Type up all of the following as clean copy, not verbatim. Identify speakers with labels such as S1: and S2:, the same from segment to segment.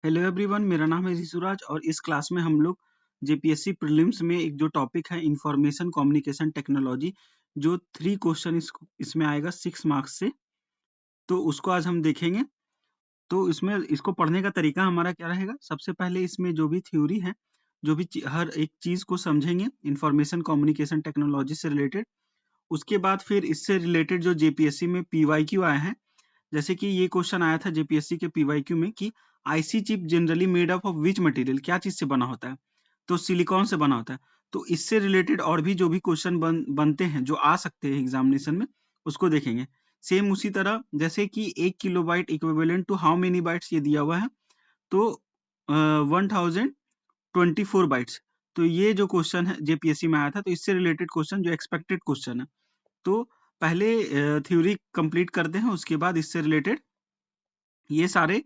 S1: Hello everyone, मेरा नाम है ऋषुराज और इस क्लास में हम लोग जेपीएससी प्रीलिम्स में एक जो टॉपिक है इंफॉर्मेशन कम्युनिकेशन टेक्नोलॉजी, जो 3 क्वेश्चन इसमें आएगा 6 मार्क्स से, तो उसको आज हम देखेंगे। तो इसमें इसको पढ़ने का तरीका हमारा क्या रहेगा? सबसे पहले इसमें जो भी थ्योरी है, जो भी हर एक चीज को समझेंगे इंफॉर्मेशन कम्युनिकेशन टेक्नोलॉजी से रिलेटेड। उसके बाद फिर इससे रिलेटेड जो जेपीएससी में पीवाईक्यू आए हैं, जैसे कि ये क्वेश्चन आया था जेपीएससी के पीवाईक्यू में कि IC chip generally made up of which material, क्या चीज से बना होता है? तो सिलिकॉन से बना होता है। तो इससे रिलेटेड और भी जो भी क्वेश्चन बनते हैं, जो आ सकते हैं एग्जामिनेशन में, उसको देखेंगे। सेम उसी तरह जैसे कि 1 kilobyte equivalent to how many bytes ये दिया हुआ है, तो 1024 बाइट्स। तो ये जो क्वेश्चन है जेपीएससी में आया था, तो इससे रिलेटेड क्वेश्चन जो एक्सपेक्टेड क्वेश्चन है, तो पहले थ्योरी कंप्लीट करते हैं, उसके बाद इससे रिलेटेड ये सारे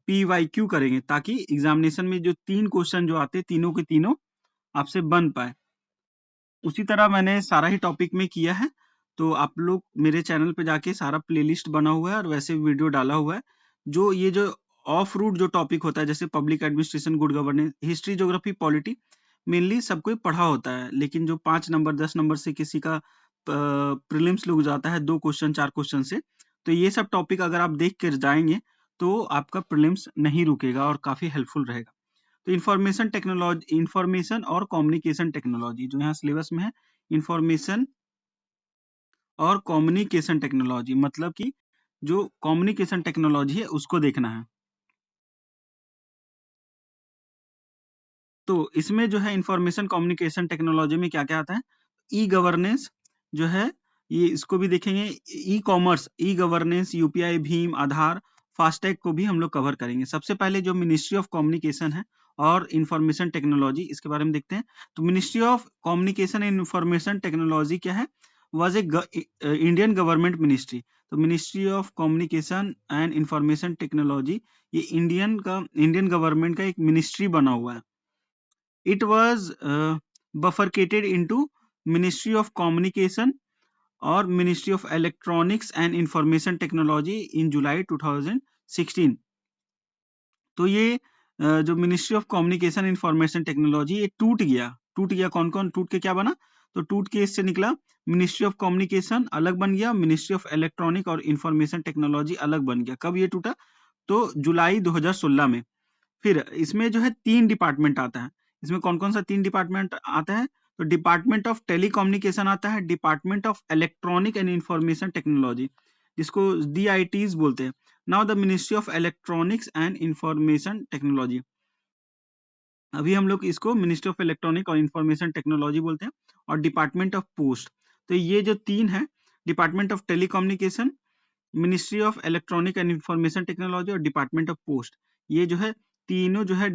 S1: पीवाईक्यू करेंगे, ताकि एग्जामिनेशन में जो 3 क्वेश्चन जो आते हैं, तीनों के तीनों आपसे बन पाए। उसी तरह मैंने सारा ही टॉपिक में किया है, तो आप लोग मेरे चैनल पे जाके सारा प्लेलिस्ट बना हुआ है और वैसे वीडियो डाला हुआ है। जो ये जो ऑफ रूट जो टॉपिक होता है, जैसे public administration, good governance, history, geography, polity, mainly सबको पढ़ा होता है, लेकिन जो 5 नंबर 10 नंबर से किसी का प्रीलिम्स लुक जाता है 2 क्वेश्चन 4 क्वेश्चन से, तो ये सब टॉपिक अगर आप देख कर जाएंगे तो आपका प्रीलिम्स नहीं रुकेगा और काफी हेल्पफुल रहेगा। तो इंफॉर्मेशन टेक्नोलॉजी, इंफॉर्मेशन और कम्युनिकेशन टेक्नोलॉजी जो यहाँ सिलेबस में है, इंफॉर्मेशन और कम्युनिकेशन टेक्नोलॉजी, मतलब कि जो कम्युनिकेशन टेक्नोलॉजी है उसको देखना है। तो इसमें जो है इंफॉर्मेशन कम्युनिकेशन टेक्नोलॉजी में क्या क्या आता है? ई गवर्नेंस जो है, ये इसको भी देखेंगे। E commerce, e governance, UPI, भीम, आधार, फास्टैग को भी हम लोग कवर करेंगे। सबसे पहले जो मिनिस्ट्री ऑफ कम्युनिकेशन है और इंफॉर्मेशन टेक्नोलॉजी, इसके बारे में देखते हैं। तो ministry of communication and information technology क्या है? Was a Indian government ministry. तो ministry of communication and information technology ये इंडियन गवर्नमेंट का एक मिनिस्ट्री बना हुआ है। It was bifurcated into Ministry of Communication और Ministry of Electronics and Information Technology in July 2016। तो ये जो ministry of communication information technology ये टूट गया। कौन कौन टूट के क्या बना? तो टूट के इससे निकला मिनिस्ट्री ऑफ कम्युनिकेशन अलग बन गया, मिनिस्ट्री ऑफ इलेक्ट्रॉनिक और इंफॉर्मेशन टेक्नोलॉजी अलग बन गया। कब ये टूटा? तो जुलाई 2016 में। फिर इसमें जो है 3 डिपार्टमेंट आता है। इसमें कौन कौन सा 3 डिपार्टमेंट आता है? तो डिपार्टमेंट ऑफ टेलीकम्युनिकेशन आता है, department of electronic and information technology, जिसको DITs बोलते हैं। Now the ministry of electronics and information technology, अभी हम लोग इसको मिनिस्ट्री ऑफ इलेक्ट्रॉनिक और इंफॉर्मेशन टेक्नोलॉजी बोलते हैं। और डिपार्टमेंट ऑफ पोस्ट, तो ये जो 3 है, department of telecommunication, ministry of electronic and information technology और डिपार्टमेंट ऑफ पोस्ट, ये जो है तीनों जो है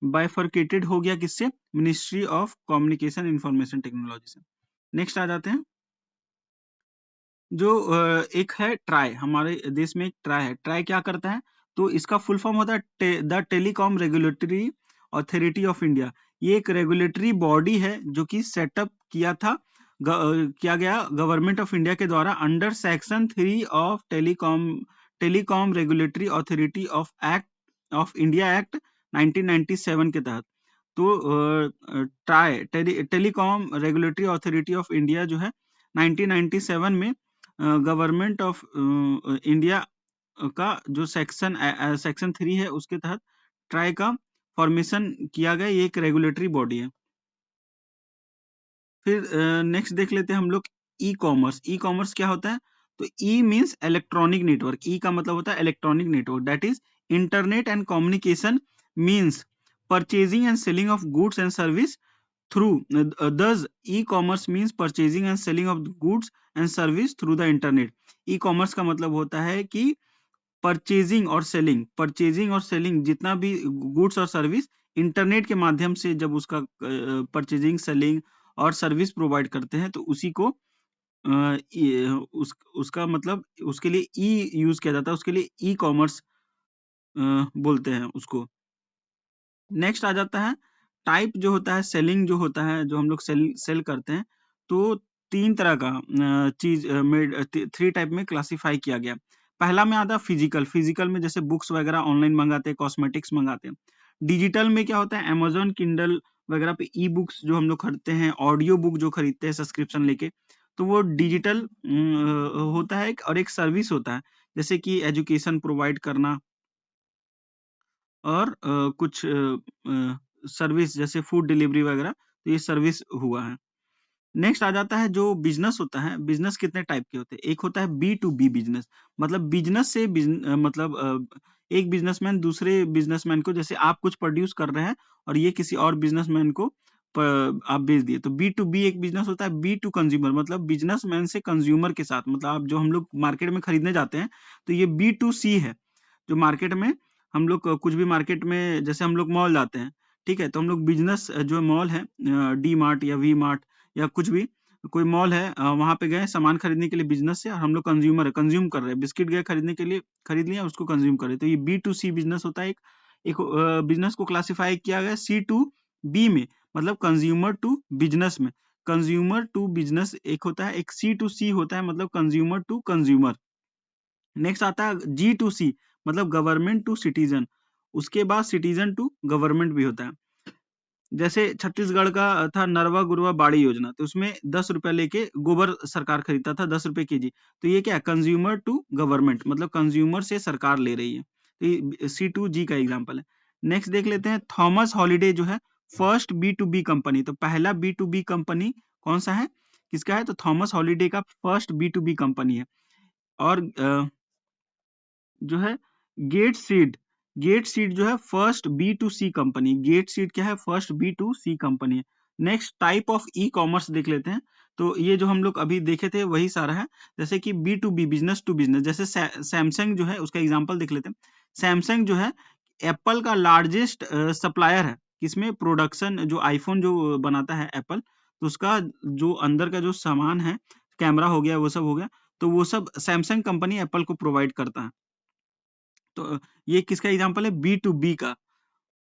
S1: बाइफरकेटेड हो गया किससे? Ministry of communication information technology से। नेक्स्ट आ जाते हैं, जो एक है ट्राई, हमारे देश में एक ट्राई है। ट्राई क्या करता है? तो इसका फुल फॉर्म होता है the telecom regulatory authority of India. ये एक रेगुलेटरी बॉडी है जो कि सेटअप किया गया गवर्नमेंट ऑफ इंडिया के द्वारा under section 3 of telecom regulatory authority of act of India act 1997 के तहत। तो telecom regulatory authority of India जो है 1997 में गवर्नमेंट ऑफ इंडिया का जो सेक्शन 3 है उसके तहत ट्राई का फॉर्मेशन किया गया। ये एक रेगुलेटरी बॉडी है। फिर नेक्स्ट देख लेते हैं हम लोग ई कॉमर्स। ई कॉमर्स क्या होता है? तो ई मींस इलेक्ट्रॉनिक नेटवर्क। ई का मतलब होता है electronic network, that is internet and communication means purchasing and selling of goods and service through thus e-commerce means purchasing and selling of goods and service through the internet। E commerce का मतलब होता है कि purchasing और selling जितना भी goods और service internet के माध्यम से जब उसका परचेजिंग, सेलिंग और सर्विस प्रोवाइड करते हैं, तो उसी को उसका मतलब उसके लिए ई यूज किया जाता है, उसके लिए ई कॉमर्स बोलते हैं उसको। नेक्स्ट आ जाता है टाइप जो होता है, सेलिंग जो होता है, जो हम लोग सेल करते हैं, तो 3 तरह का चीज 3 टाइप में क्लासिफाई किया गया। पहला में आता है फिजिकल, फिजिकल में जैसे बुक्स वगैरह ऑनलाइन मंगाते हैं, कॉस्मेटिक्स मंगाते हैं। डिजिटल में क्या होता है, अमेजोन किंडल वगैरह पे ई बुक्स जो हम लोग खरीदते हैं, ऑडियो बुक जो खरीदते हैं सब्सक्रिप्शन लेके, तो वो डिजिटल होता है और एक सर्विस होता है, जैसे कि एजुकेशन प्रोवाइड करना और कुछ सर्विस जैसे फूड डिलीवरी वगैरह, तो ये सर्विस हुआ है। नेक्स्ट आ जाता है जो बिजनेस होता है। बिजनेस कितने टाइप के होते हैं, एक होता है बी टू बी बिजनेस, मतलब बिजनेस से मतलब एक बिजनेसमैन दूसरे बिजनेसमैन को, जैसे आप कुछ प्रोड्यूस कर रहे हैं और ये किसी और बिजनेसमैन को आप बेच दिए, तो बी टू बी एक बिजनेस होता है। बी टू कंज्यूमर मतलब बिजनेसमैन से कंज्यूमर के साथ, मतलब आप जो हम लोग मार्केट में खरीदने जाते हैं, तो ये बी टू सी है। जो मार्केट में हम लोग कुछ भी मार्केट में, जैसे हम लोग मॉल जाते हैं, ठीक है, तो हम लोग बिजनेस जो मॉल है, डी मार्ट या वी मार्ट या कुछ भी कोई मॉल है, वहां पे गए सामान खरीदने के लिए बिजनेस से, और हम लोग कंज्यूमर है, कंज्यूम कर रहे हैं, बिस्किट गए खरीदने के लिए, खरीद लिया, उसको कंज्यूम कर रहे हैं, तो ये बी टू सी बिजनेस होता है। एक बिजनेस को क्लासिफाई किया गया सी टू बी में, मतलब कंज्यूमर टू बिजनेस में। कंज्यूमर टू बिजनेस एक होता है, एक सी टू सी होता है, मतलब कंज्यूमर टू कंज्यूमर। नेक्स्ट आता है जी टू सी, मतलब गवर्नमेंट टू सिटीजन। उसके बाद सिटीजन टू गवर्नमेंट भी होता है। जैसे छत्तीसगढ़ का था नरवा गुरवा बाड़ी योजना, तो उसमें 10 रुपए लेके गोबर सरकार खरीदता था, 10 रुपए केजी। तो ये क्या है, कंज्यूमर टू गवर्नमेंट, मतलब कंज्यूमर से सरकार ले रही है। तो ये सी टू जी का एग्जाम्पल है। नेक्स्ट देख लेते हैं थॉमस हॉलिडे जो है first B to B company. तो पहला बी टू बी कंपनी कौन सा है, किसका है, तो थॉमस हॉलिडे का first B to B company है। और जो है गेट सीड, गेट सीड जो है first B to C company. Get seed क्या है, first B to C company है। Next type of e commerce देख लेते हैं। तो ये जो हम लोग अभी देखे थे वही सारा है, जैसे कि B to B, business to business, जैसे सैमसंग जो है उसका एग्जांपल देख लेते हैं। सैमसंग जो है एप्पल का लार्जेस्ट सप्लायर है, किसमें, प्रोडक्शन, जो आईफोन जो बनाता है एप्पल, तो उसका जो अंदर का जो सामान है, कैमरा हो गया, वो सब हो गया, तो वो सब सैमसंग कंपनी एप्पल को प्रोवाइड करता है। तो ये किसका एग्जांपल है, बी टू बी का।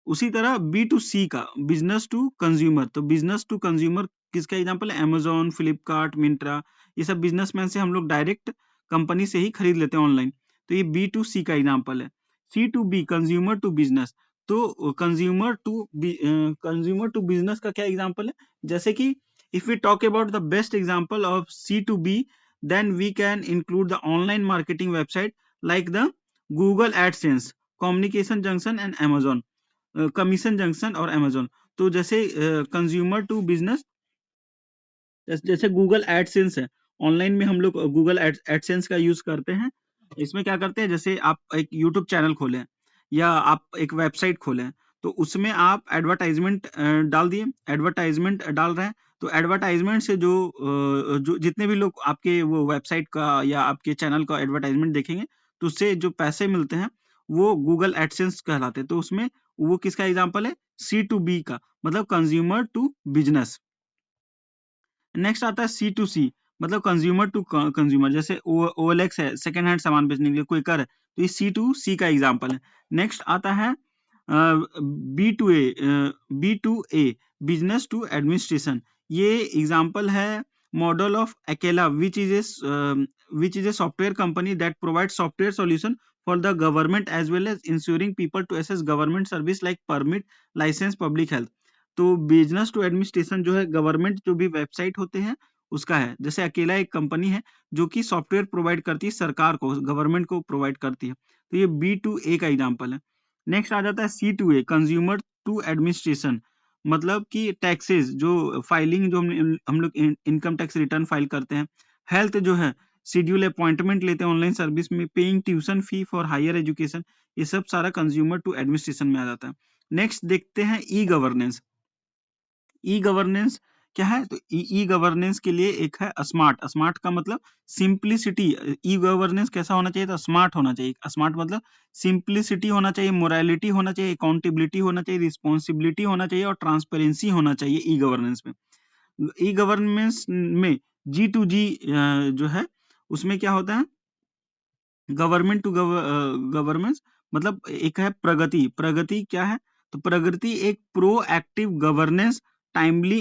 S1: उसी तरह बी टू सी का, बिजनेस टू कंज्यूमर, तो बिजनेस टू कंज्यूमर किसका एग्जांपल है, अमेजोन, फ्लिपकार्ट, मिंत्रा, ये सब बिजनेसमैन से हम लोग डायरेक्ट कंपनी से ही खरीद लेते हैं ऑनलाइन, तो ये बी टू सी का एग्जांपल है। C to B, consumer to business, तो कंज्यूमर टू बिजनेस का क्या एग्जांपल है, जैसे कि if we talk about the best example of C to B, then we can include the online marketing website like the Google AdSense, communication junction and Amazon, commission junction और Amazon. तो जैसे consumer to business, जैसे Google AdSense है, online में हम लोग Google AdSense का use करते हैं। इसमें क्या करते हैं, जैसे आप एक यूट्यूब चैनल खोलें या आप एक वेबसाइट खोलें, तो उसमें आप एडवर्टाइजमेंट डाल दिए, एडवर्टाइजमेंट डाल रहे हैं, तो एडवर्टाइजमेंट से जो जितने भी लोग आपके वो वेबसाइट का या आपके चैनल का एडवर्टाइजमेंट देखेंगे, तो उससे जो पैसे मिलते हैं वो गूगल एडसेंस कहलाते हैं। तो उसमें वो किसका एग्जांपल है, सी टू बी का, मतलब कंज्यूमर टू बिजनेस। नेक्स्ट आता है सी टू सी, मतलब कंज्यूमर टू कंज्यूमर, जैसे ओएलएक्स है, सेकंड हैंड सामान बेचने के लिए, क्विकर है, तो ये सी टू सी का एग्जांपल है। नेक्स्ट आता है B to A, B to A, business to administration. ये एग्जांपल है model of Accela, which is a software company that provide software solution for the government as well as ensuring people to access government service like permit, licence, public health. तो business to administration जो है government जो भी website होते हैं उसका है। जैसे अकेला एक कंपनी है जो कि सॉफ्टवेयर प्रोवाइड करती है सरकार को, गवर्नमेंट को प्रोवाइड करती है, तो ये बी टू ए का एग्जांपल है। नेक्स्ट आ जाता है C to A, consumer to administration, मतलब कि टैक्सेस जो फाइलिंग, जो हम लोग इनकम टैक्स रिटर्न फाइल करते हैं। हेल्थ जो है शेड्यूल अपॉइंटमेंट लेते हैं ऑनलाइन सर्विस में, paying tuition fee for higher education, ये सब सारा कंज्यूमर टू एडमिनिस्ट्रेशन में आ जाता है। नेक्स्ट देखते हैं ई गवर्नेंस। ई गवर्नेंस क्या है, तो ई गवर्नेंस के लिए एक है स्मार्ट। स्मार्ट का मतलब सिंप्लिसिटी। ई गवर्नेंस कैसा होना चाहिए, तो स्मार्ट होना चाहिए। स्मार्ट मतलब सिंप्लिसिटी होना चाहिए, मोरालिटी होना चाहिए, अकाउंटेबिलिटी होना चाहिए, रिस्पॉन्सिबिलिटी होना चाहिए और ट्रांसपेरेंसी होना चाहिए ई गवर्नेंस में। ई गवर्नेंस में जी टू जी जो है उसमें क्या होता है, गवर्नमेंट टू गवर्नमेंट, मतलब एक है प्रगति। प्रगति क्या है, तो प्रगति एक proactive governance, timely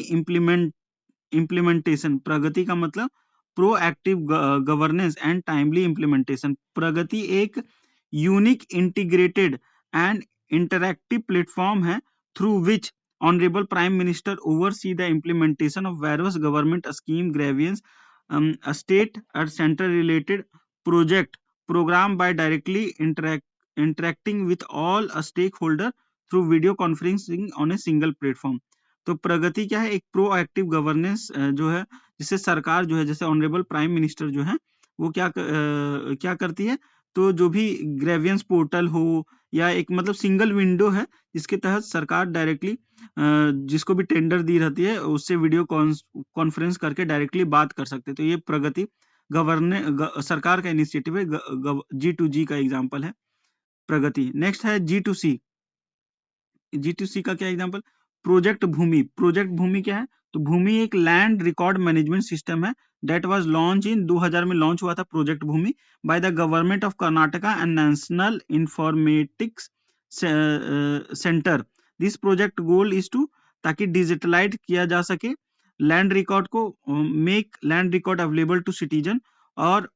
S1: implementation. PRAGATI का मतलब proactive governance and timely implementation. PRAGATI एक unique, integrated and interactive platform है through which honourable prime minister oversee the implementation of various government scheme, grievances, state और centre related project program by directly interacting with all a stakeholder through video conferencing on a single platform। तो प्रगति क्या है, एक proactive governance जो है, जिससे सरकार जो है, जैसे ऑनरेबल प्राइम मिनिस्टर जो है वो क्या करती है, तो जो भी ग्रेवियंस पोर्टल हो या एक मतलब सिंगल विंडो है जिसके तहत सरकार डायरेक्टली जिसको भी टेंडर दी रहती है उससे वीडियो कॉन्फ्रेंस करके डायरेक्टली बात कर सकते हैं। तो ये प्रगति सरकार का इनिशिएटिव है, G2G का एग्जांपल है प्रगति। नेक्स्ट है G2C। G2C का क्या example, project Bhoomi. Project Bhoomi क्या है, तो भूमि एक लैंड रिकॉर्ड मैनेजमेंट सिस्टम है दैट वाज लॉन्च इन 2000 में लॉन्च हुआ था project Bhoomi by the government of Karnataka and national informatics centre. This project goal is to, ताकि डिजिटलाइज किया जा सके लैंड रिकॉर्ड को, make land record available to citizen, और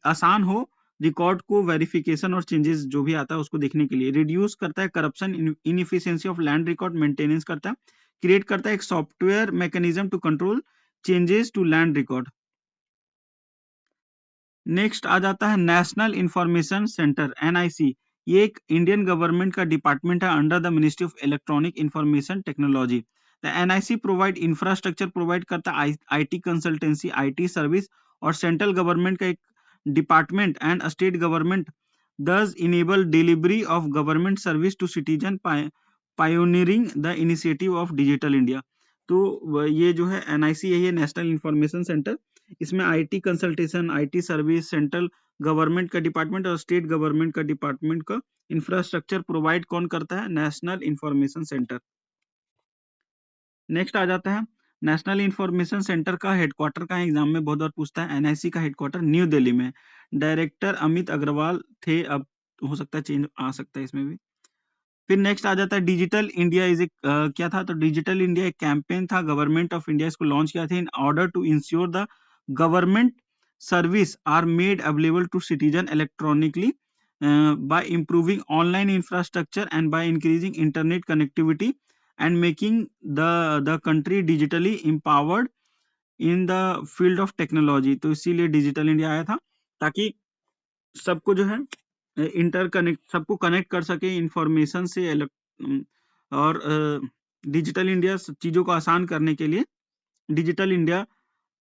S1: आसान हो रिकॉर्ड को वेरिफिकेशन और चेंजेस जो भी आता है उसको देखने के लिए। रिड्यूस करता है corruption, inefficiency of land record maintenance करता है। क्रिएट करता है एक software mechanism to control changes to land record. Next आ जाता है नेशनल इंफॉर्मेशन सेंटर, NIC। ये एक इंडियन गवर्नमेंट का डिपार्टमेंट है under the ministry of electronic information technology. The NIC provide infrastructure, provide करता है IT कंसल्टेंसी, IT सर्विस, और सेंट्रल गवर्नमेंट का एक department and state government thus enable delivery of government service to citizen, pioneering the initiative of digital India। तो ये जो है NIC यही है, नेशनल इंफॉर्मेशन सेंटर। इसमें IT consultation, IT service, central government का डिपार्टमेंट और स्टेट गवर्नमेंट का डिपार्टमेंट का इंफ्रास्ट्रक्चर प्रोवाइड कौन करता है, नेशनल इंफॉर्मेशन सेंटर। नेक्स्ट आ जाता है नेशनल इंफॉर्मेशन सेंटर का हेडक्वार्टर का एग्जाम में बहुत बार पूछता है। NIC का हेडक्वार्टर न्यू दिल्ली में। डायरेक्टर अमित अग्रवाल थे, अब हो सकता है चेंज आ सकता है इसमें भी। फिर नेक्स्ट आ जाता है डिजिटल इंडिया इज एक क्या था, तो डिजिटल इंडिया एक कैंपेन था, गवर्नमेंट ऑफ इंडिया इसको लॉन्च किया था in order to ensure the government service are made available to citizen electronically by improving online infrastructure and by increasing internet connectivity and making the country digitally empowered in the field of technology। तो इसीलिए digital India आया था ताकि सबको जो है interconnect, सबको connect कर सके इंफॉर्मेशन से, और डिजिटल इंडिया चीजों को आसान करने के लिए डिजिटल इंडिया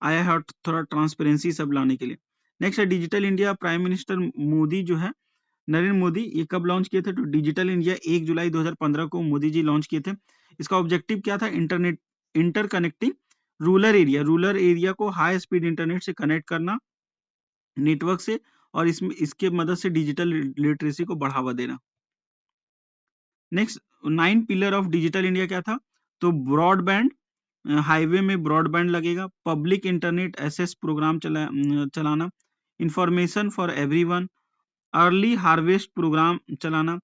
S1: आया है, और थोड़ा ट्रांसपेरेंसी सब लाने के लिए। नेक्स्ट है digital India. Prime minister Modi जो है, नरेंद्र मोदी, ये कब लॉन्च किए थे, तो डिजिटल इंडिया 1 जुलाई 2015 को मोदी जी लॉन्च किए थे। इसका ऑब्जेक्टिव क्या था, इंटरकनेक्टिंग रूरल एरिया को हाई स्पीड इंटरनेट से कनेक्ट करना, नेटवर्क से, और इसके मदद से डिजिटल लिटरेसी को बढ़ावा देना। Next 9 pillar of digital India क्या था, तो ब्रॉडबैंड, हाईवे में ब्रॉडबैंड लगेगा, पब्लिक इंटरनेट एक्सेस प्रोग्राम चलाना, information for everyone, early harvest programme चलाना,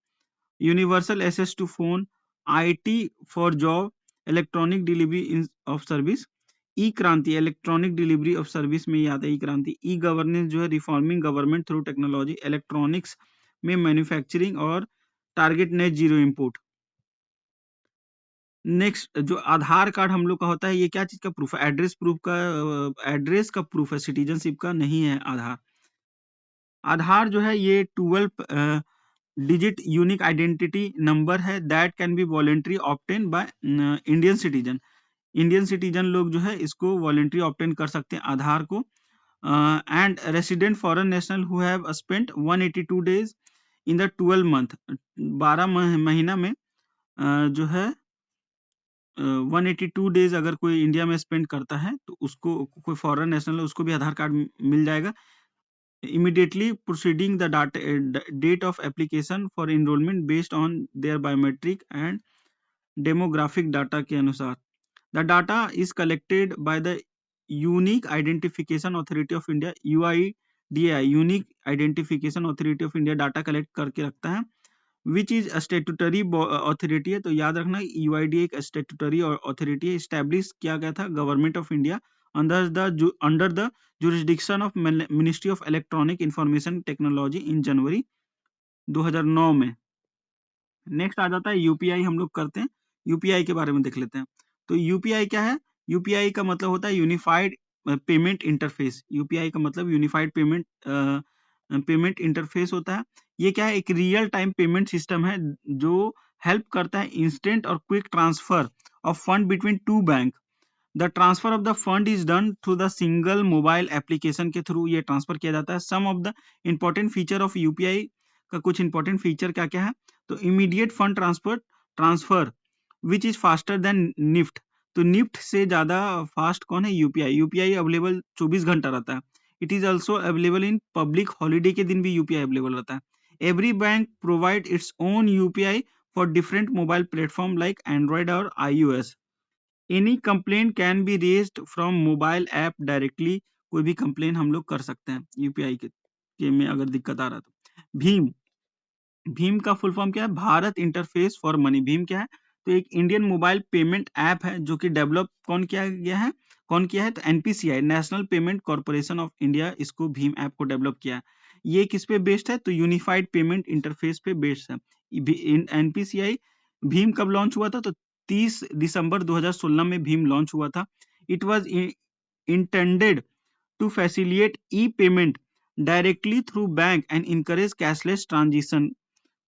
S1: universal access to phone, IT for job, electronic delivery of service, e Kranti, electronic delivery of service में याद है ई क्रांति, ई गवर्नेंस जो है reforming government through technology, electronics में manufacturing, और target net zero import. Next जो आधार कार्ड हम लोग का होता है, ये क्या चीज का प्रूफ है, एड्रेस का प्रूफ है, सिटीजनशिप का नहीं है आधार। आधार जो है ये 12 डिजिट यूनिक आइडेंटिटी नंबर है that can be voluntary obtain by Indian citizen. Indian citizen लोग जो है इसको वॉलेंट्री ऑब्टेन कर सकते हैं आधार को। And resident foreign national who have spent 182 days in the 12 month, 12 महीना में जो है 182 डेज अगर कोई इंडिया में स्पेंड करता है तो उसको, कोई फॉरेन नेशनल है, उसको भी आधार कार्ड मिल जाएगा। immediately proceeding the date of application for enrollment based on their biometric and demographic data के अनुसार। The data is collected by the Unique Identification Authority of India, UIDAI, Unique Identification Authority of India data collect करके रखता है, which is a statutory authority है। तो याद रखना UIDAI एक statutory authority है, established किया गया था government of India under the jurisdiction of Ministry of Electronic Information Technology in जनवरी 2009 में। नेक्स्ट आ जाता है यूपीआई, हम लोग करते हैं यूपीआई के बारे में देख लेते हैं। तो यूपीआई क्या है? यूपीआई का मतलब होता है यूनिफाइड पेमेंट इंटरफेस। यूपीआई का मतलब यूनिफाइड पेमेंट इंटरफेस होता है। ये क्या है? एक रियल टाइम पेमेंट सिस्टम है जो हेल्प करता है इंस्टेंट और quick transfer of fund between two bank. The transfer of the fund is done through the single mobile application के थ्रू ये ट्रांसफर किया जाता है। Some of the important feature of UPI का कुछ इंपॉर्टेंट फीचर क्या क्या है? तो immediate fund transfer which is faster than NEFT. तो निफ्ट से ज्यादा फास्ट कौन है? यूपीआई। यूपीआई अवेलेबल 24 घंटा रहता है। It is also available in public holiday के दिन भी यूपीआई अवेलेबल रहता है। Every bank provide its own UPI for different mobile platform like Android और iOS। Any complain can be raised from mobile app directly. कोई भी complain हम लोग कर सकते हैं यूपीआई के में अगर दिक्कत आ रहा है तो। भीम, भीम का फुल फॉर्म क्या है? Bharat interface for money. Bhim क्या है? तो एक इंडियन मोबाइल पेमेंट ऐप है जो कि डेवलप कौन किया गया है? कौन किया है? तो NPCI, national payment corporation of India, इसको भीम ऐप को डेवलप किया है। ये किस पे बेस्ड है? तो यूनिफाइड पेमेंट इंटरफेस पे बेस्ड है। एनपीसीआई भीम कब लॉन्च हुआ था? तो 30 दिसंबर 2016 में भीम लॉन्च हुआ था। It was intended to facilitate e payment directly through bank and encourage cashless transaction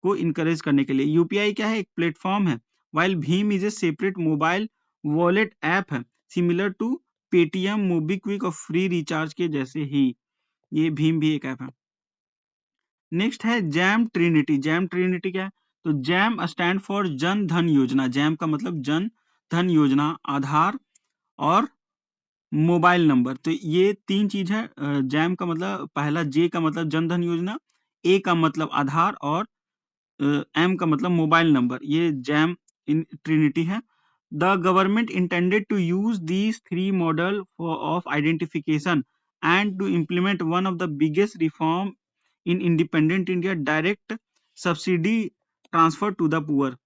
S1: को इनकरेज करने के लिए। यूपीआई क्या है? एक प्लेटफॉर्म है, वाइल भीम is a separate mobile wallet app है, सिमिलर टू पेटीएम, मोबीक्विक और फ्री रिचार्ज के जैसे ही ये भीम भी एक ऐप है। नेक्स्ट है जैम ट्रिनिटी। जैम ट्रिनिटी क्या है? तो jam stand for Jan Dhan योजना। जैम का मतलब जन धन योजना, आधार और मोबाइल नंबर। तो ये तीन चीज है। जैम का मतलब, पहला जे का मतलब जन धन योजना, ए का मतलब आधार और एम का मतलब मोबाइल नंबर। ये जैम इन ट्रिनिटी है। The government intended to use these three model of identification and to implement one of the biggest reform in independent India, direct subsidy transfer to the poor.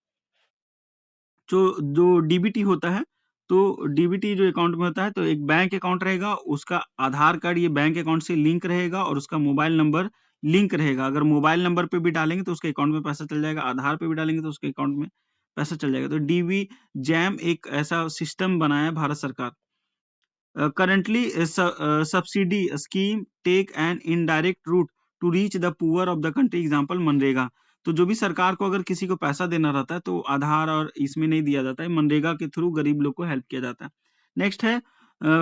S1: जो DBT होता है, तो DBT जो account में होता है, तो एक बैंक अकाउंट रहेगा, उसका आधार कार्ड ये बैंक अकाउंट से लिंक रहेगा और उसका मोबाइल नंबर लिंक रहेगा। अगर मोबाइल नंबर पे भी डालेंगे तो उसके अकाउंट में पैसा चल जाएगा, आधार पे भी डालेंगे तो उसके अकाउंट में पैसा चल जाएगा। तो डीबी जैम एक ऐसा सिस्टम बनाया है भारत सरकार। Currently, subsidy scheme take an indirect route to reach the poor of the country, example MNREGA. तो जो भी सरकार को अगर किसी को पैसा देना रहता है तो आधार और इसमें नहीं दिया जाता है, मनरेगा के थ्रू गरीब लोग को हेल्प किया जाता है। नेक्स्ट है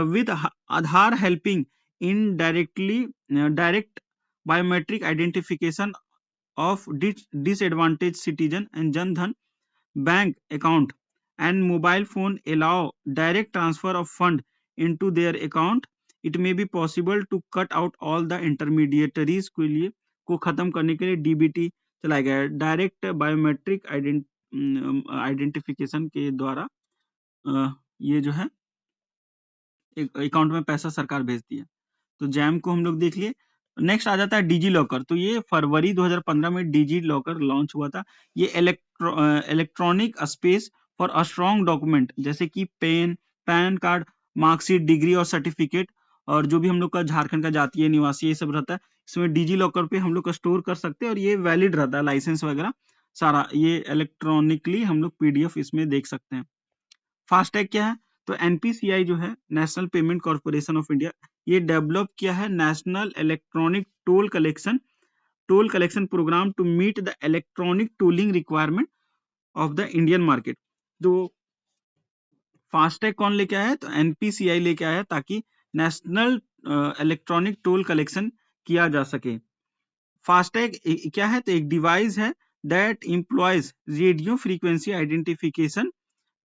S1: with Aadhaar helping in direct biometric identification of disadvantage citizen and Jan Dhan bank account and mobile phone allow direct transfer of fund into their account. It may be possible to cut out all the intermediaries के लिए को खत्म करने के लिए DBT चलाया गया है। डायरेक्ट बायोमेट्रिक आइडेंटिफिकेशन के द्वारा ये जो है एक अकाउंट में पैसा सरकार भेजती है। तो जैम को हम लोग देख लिए। नेक्स्ट आ जाता है डिजी लॉकर। तो ये फरवरी 2015 में डिजी लॉकर लॉन्च हुआ था। ये electronic space for a strong document, जैसे कि पैन कार्ड, मार्कशीट, डिग्री और सर्टिफिकेट, और जो भी हम लोग का झारखंड का जातीय निवासी ये सब रहता है, इसमें डिजी लॉकर पे हम लोग का स्टोर कर सकते हैं और ये वैलिड रहता है, लाइसेंस वगैरह सारा ये इलेक्ट्रॉनिकली हम लोग पीडीएफ इसमें देख सकते हैं। फास्टैग क्या है? तो एनपीसीआई जो है, national payment corporation of India, ये डेवलप किया है national electronic toll collection program to meet the electronic tolling requirement of the Indian market. तो फास्टैग कौन लेके आया है? तो एनपीसीआई लेके आया है, ताकि नेशनल इलेक्ट्रॉनिक टोल कलेक्शन किया जा सके। फास्टैग क्या है? तो एक डिवाइस है that employees radio frequency identification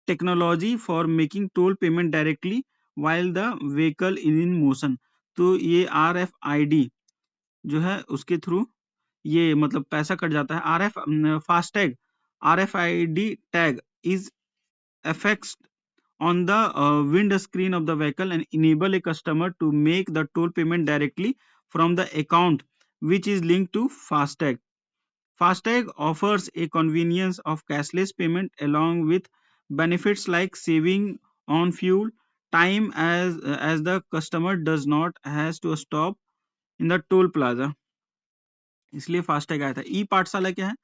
S1: technology for making toll payment directly while the vehicle is in motion। तो ये RFID जो है उसके थ्रू ये मतलब पैसा कट जाता है। FASTag RFID tag is affixed on the wind screen of the vehicle and enable a customer to make the toll payment directly from the account which is linked to FASTag. FASTag offers a convenience of cashless payment along with benefits like saving on fuel, time as the customer does not has to stop in the toll plaza, इसलिए FASTag आया था। ई पाठशाला क्या है?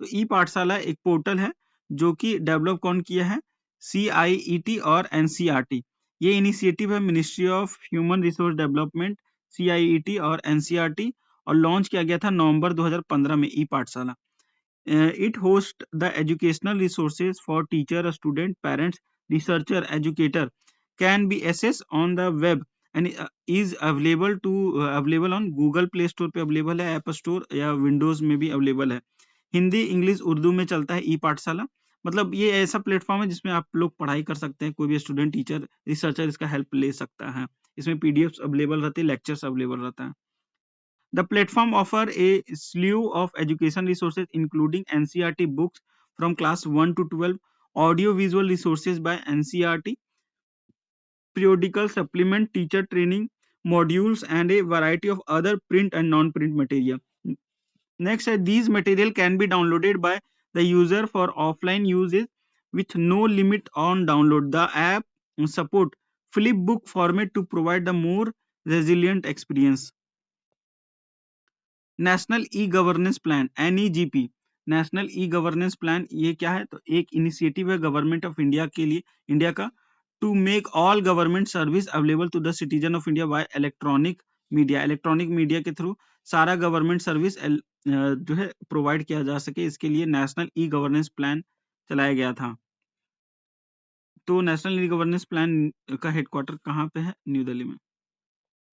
S1: तो ई पाठशाला एक portal है जो कि डेवलप कौन किया है? CIET और NCERT। ये इनिशिएटिव है ministry of human resource development, CIET और NCERT, और लॉन्च किया गया था नवंबर 2015 में ई पाठशाला। It hosts the educational resources for teacher, student, parents, researcher, educator can be accessed on the web and is available to available on Google Play Store पे available है, app store या Windows में भी अवेलेबल है। Hindi, English, Urdu में चलता है ई पाठशाला। मतलब ये ऐसा प्लेटफॉर्म है जिसमें आप लोग पढ़ाई कर सकते हैं, कोई भी स्टूडेंट, टीचर, रिसर्चर इसका हेल्प ले सकता है। इसमें पीडीएफ अवेलेबल रहते हैं, लेक्चर्स अवेलेबल रहता है। The platform offer a slew of education resources including NCERT books from class 1 to 12, audio visual resources by NCERT, periodical supplement, teacher training modules, and a variety of other print and non-print material. Next, these material can be downloaded by the user for offline uses with no limit on download. The app support flipbook format to provide the more resilient experience. National e governance plan, NEGP, national e governance plan, ये क्या है? तो एक initiative है government of India के लिए, India का, to make all government service available to the citizen of India by electronic media. Electronic media के थ्रू सारा गवर्नमेंट सर्विस जो है प्रोवाइड किया जा सके, इसके लिए नेशनल ई गवर्नेंस प्लान चलाया गया था। तो नेशनल ई गवर्नेंस प्लान का हेडक्वार्टर कहाँ पे है? न्यू दिल्ली में।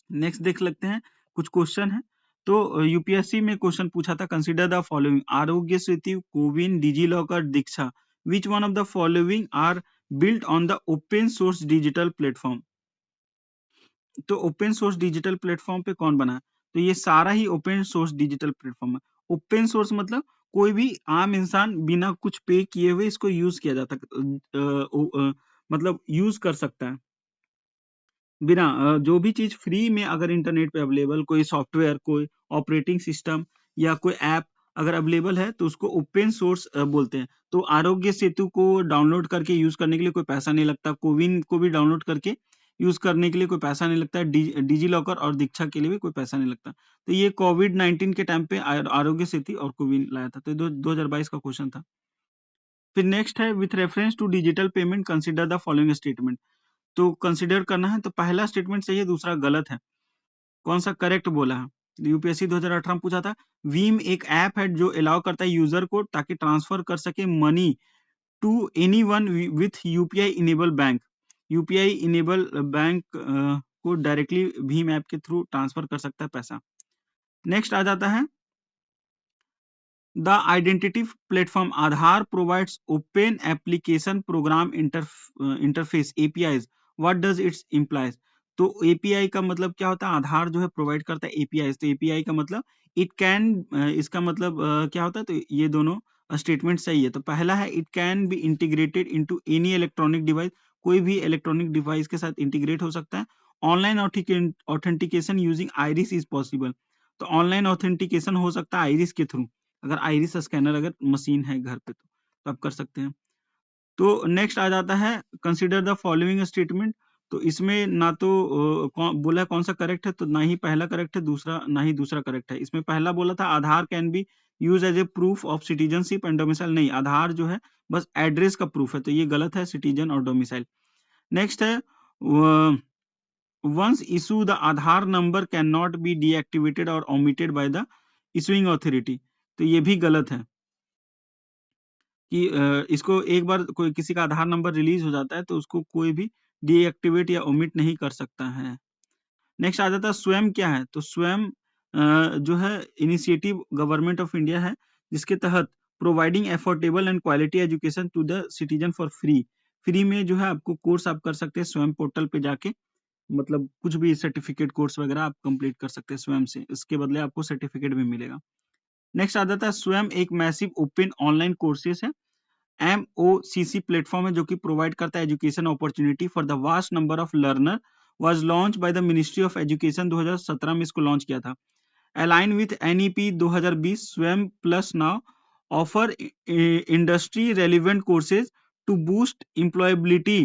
S1: नेक्स्ट देख लेते हैं, कुछ क्वेश्चन है। तो यूपीएससी में क्वेश्चन पूछा था, consider the following, Aarogya Setu, CoWIN, DigiLocker, DIKSHA, which one of the following are built on the open source digital platform. तो ओपन सोर्स डिजिटल प्लेटफॉर्म पे कौन बना है? तो ये सारा ही ओपन सोर्स डिजिटल प्लेटफॉर्म है। ओपन सोर्स मतलब कोई भी आम इंसान बिना कुछ पे किए हुए इसको यूज किया जाता मतलब यूज कर सकता है बिना जो भी चीज फ्री में अगर इंटरनेट पे अवेलेबल, कोई सॉफ्टवेयर, कोई ऑपरेटिंग सिस्टम या कोई ऐप अगर अवेलेबल है तो उसको ओपन सोर्स बोलते हैं। तो आरोग्य सेतु को डाउनलोड करके यूज करने के लिए कोई पैसा नहीं लगता, कोविन को भी डाउनलोड करके यूज करने के लिए कोई पैसा नहीं लगता, डिजी लॉकर और दीक्षा के लिए भी कोई पैसा नहीं लगता। तो ये कोविड-19 के टाइम पे आरोग्य सेतु और कोविन लाया था। तो 2022 का क्वेश्चन था। फिर नेक्स्ट है, with reference to digital payment consider the following statement. तो कंसिडर करना है, तो पहला स्टेटमेंट सही है, दूसरा गलत है। कौन सा करेक्ट बोला है? यूपीएससी 2018 में पूछा था। वीम एक ऐप है जो अलाउ करता है यूजर को ताकि ट्रांसफर कर सके money to anyone with UPI enable bank. UPI enable bank को डायरेक्टली भीम ऐप के थ्रू ट्रांसफर कर सकता है पैसा। नेक्स्ट आ जाता है, The identity platform Aadhaar provides open application program interface APIs. What does it implies? तो API का मतलब क्या होता है? आधार जो है प्रोवाइड करता है API। तो API का मतलब इट कैन, इसका मतलब क्या होता है? तो ये दोनों स्टेटमेंट सही है। तो पहला है, it can be integrated into any electronic device, कोई भी इलेक्ट्रॉनिक डिवाइस के साथ इंटीग्रेट हो सकता है। Online authentication using iris is possible. तो ऑनलाइन ऑथेंटिकेशन हो सकता है आइरिस के थ्रू, अगर आइरिस स्कैनर अगर मशीन है घर पे तो आप कर सकते हैं। तो नेक्स्ट आ जाता है, कंसीडर द फॉलोइंग स्टेटमेंट। तो इसमें ना तो बोला कौन सा करेक्ट है, तो ना ही पहला करेक्ट है, दूसरा ना ही दूसरा करेक्ट है। इसमें पहला बोला था Aadhaar can be use as a proof of citizenship and domicile. नहीं, आधार जो है बस एड्रेस का प्रूफ है, तो ये गलत है, सिटीजन और डोमिसाइल। नेक्स्ट है, once issue the Aadhaar number cannot be deactivated or omitted by the issuing authority। तो ये भी गलत है कि इसको एक बार कोई किसी का आधार नंबर रिलीज हो जाता है तो उसको कोई भी डीएक्टिवेट या ओमिट नहीं कर सकता है। नेक्स्ट आ जाता है, स्वयं क्या है? तो स्वयं जो है इनिशिएटिव गवर्नमेंट ऑफ इंडिया है जिसके तहत providing affordable and quality education to the citizen for free. Free में जो है आपको कोर्स आप कर सकते हैं स्वयं पोर्टल पे जाके, मतलब कुछ भी सर्टिफिकेट कोर्स वगैरह आप कंप्लीट कर सकते हैं स्वयं से, इसके बदले आपको सर्टिफिकेट भी मिलेगा। नेक्स्ट आ जाता है, स्वयं एक मैसिव ओपन ऑनलाइन कोर्सेस है, MOOC प्लेटफॉर्म है जो कि प्रोवाइड करता है education opportunity for the vast number of learner, was launch by the ministry of education. 2017 में इसको लॉन्च किया था। अलाइन विथ NEP 2020, स्वयं plus now offer industry relevant courses to boost employability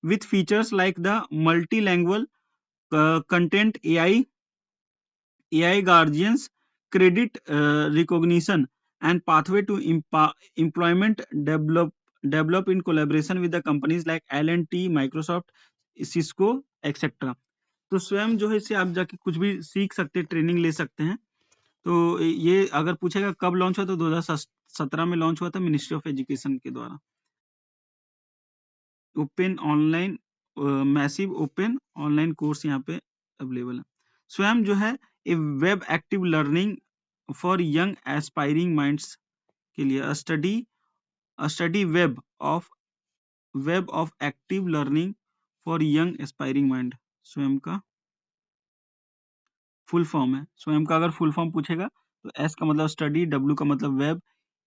S1: with features like the multilingual content, AI guardians, credit recognition, and pathway to employment develop in collaboration with the companies like L&T, Microsoft, Cisco, etc. तो स्वयं जो है इससे आप जाके कुछ भी सीख सकते हैं, ट्रेनिंग ले सकते हैं। तो ये अगर पूछेगा कब लॉन्च हुआ, तो 2017 में लॉन्च हुआ था मिनिस्ट्री ऑफ एजुकेशन के द्वारा। Open online, massive open online course यहाँ पे अवेलेबल है। स्वयं जो है a web active learning for young aspiring minds के लिए study web of active learning for young aspiring mind स्वयं का फुल फॉर्म है। स्वयं का अगर फुल फॉर्म पूछेगा तो एस का मतलब स्टडी, डब्ल्यू का मतलब वेब,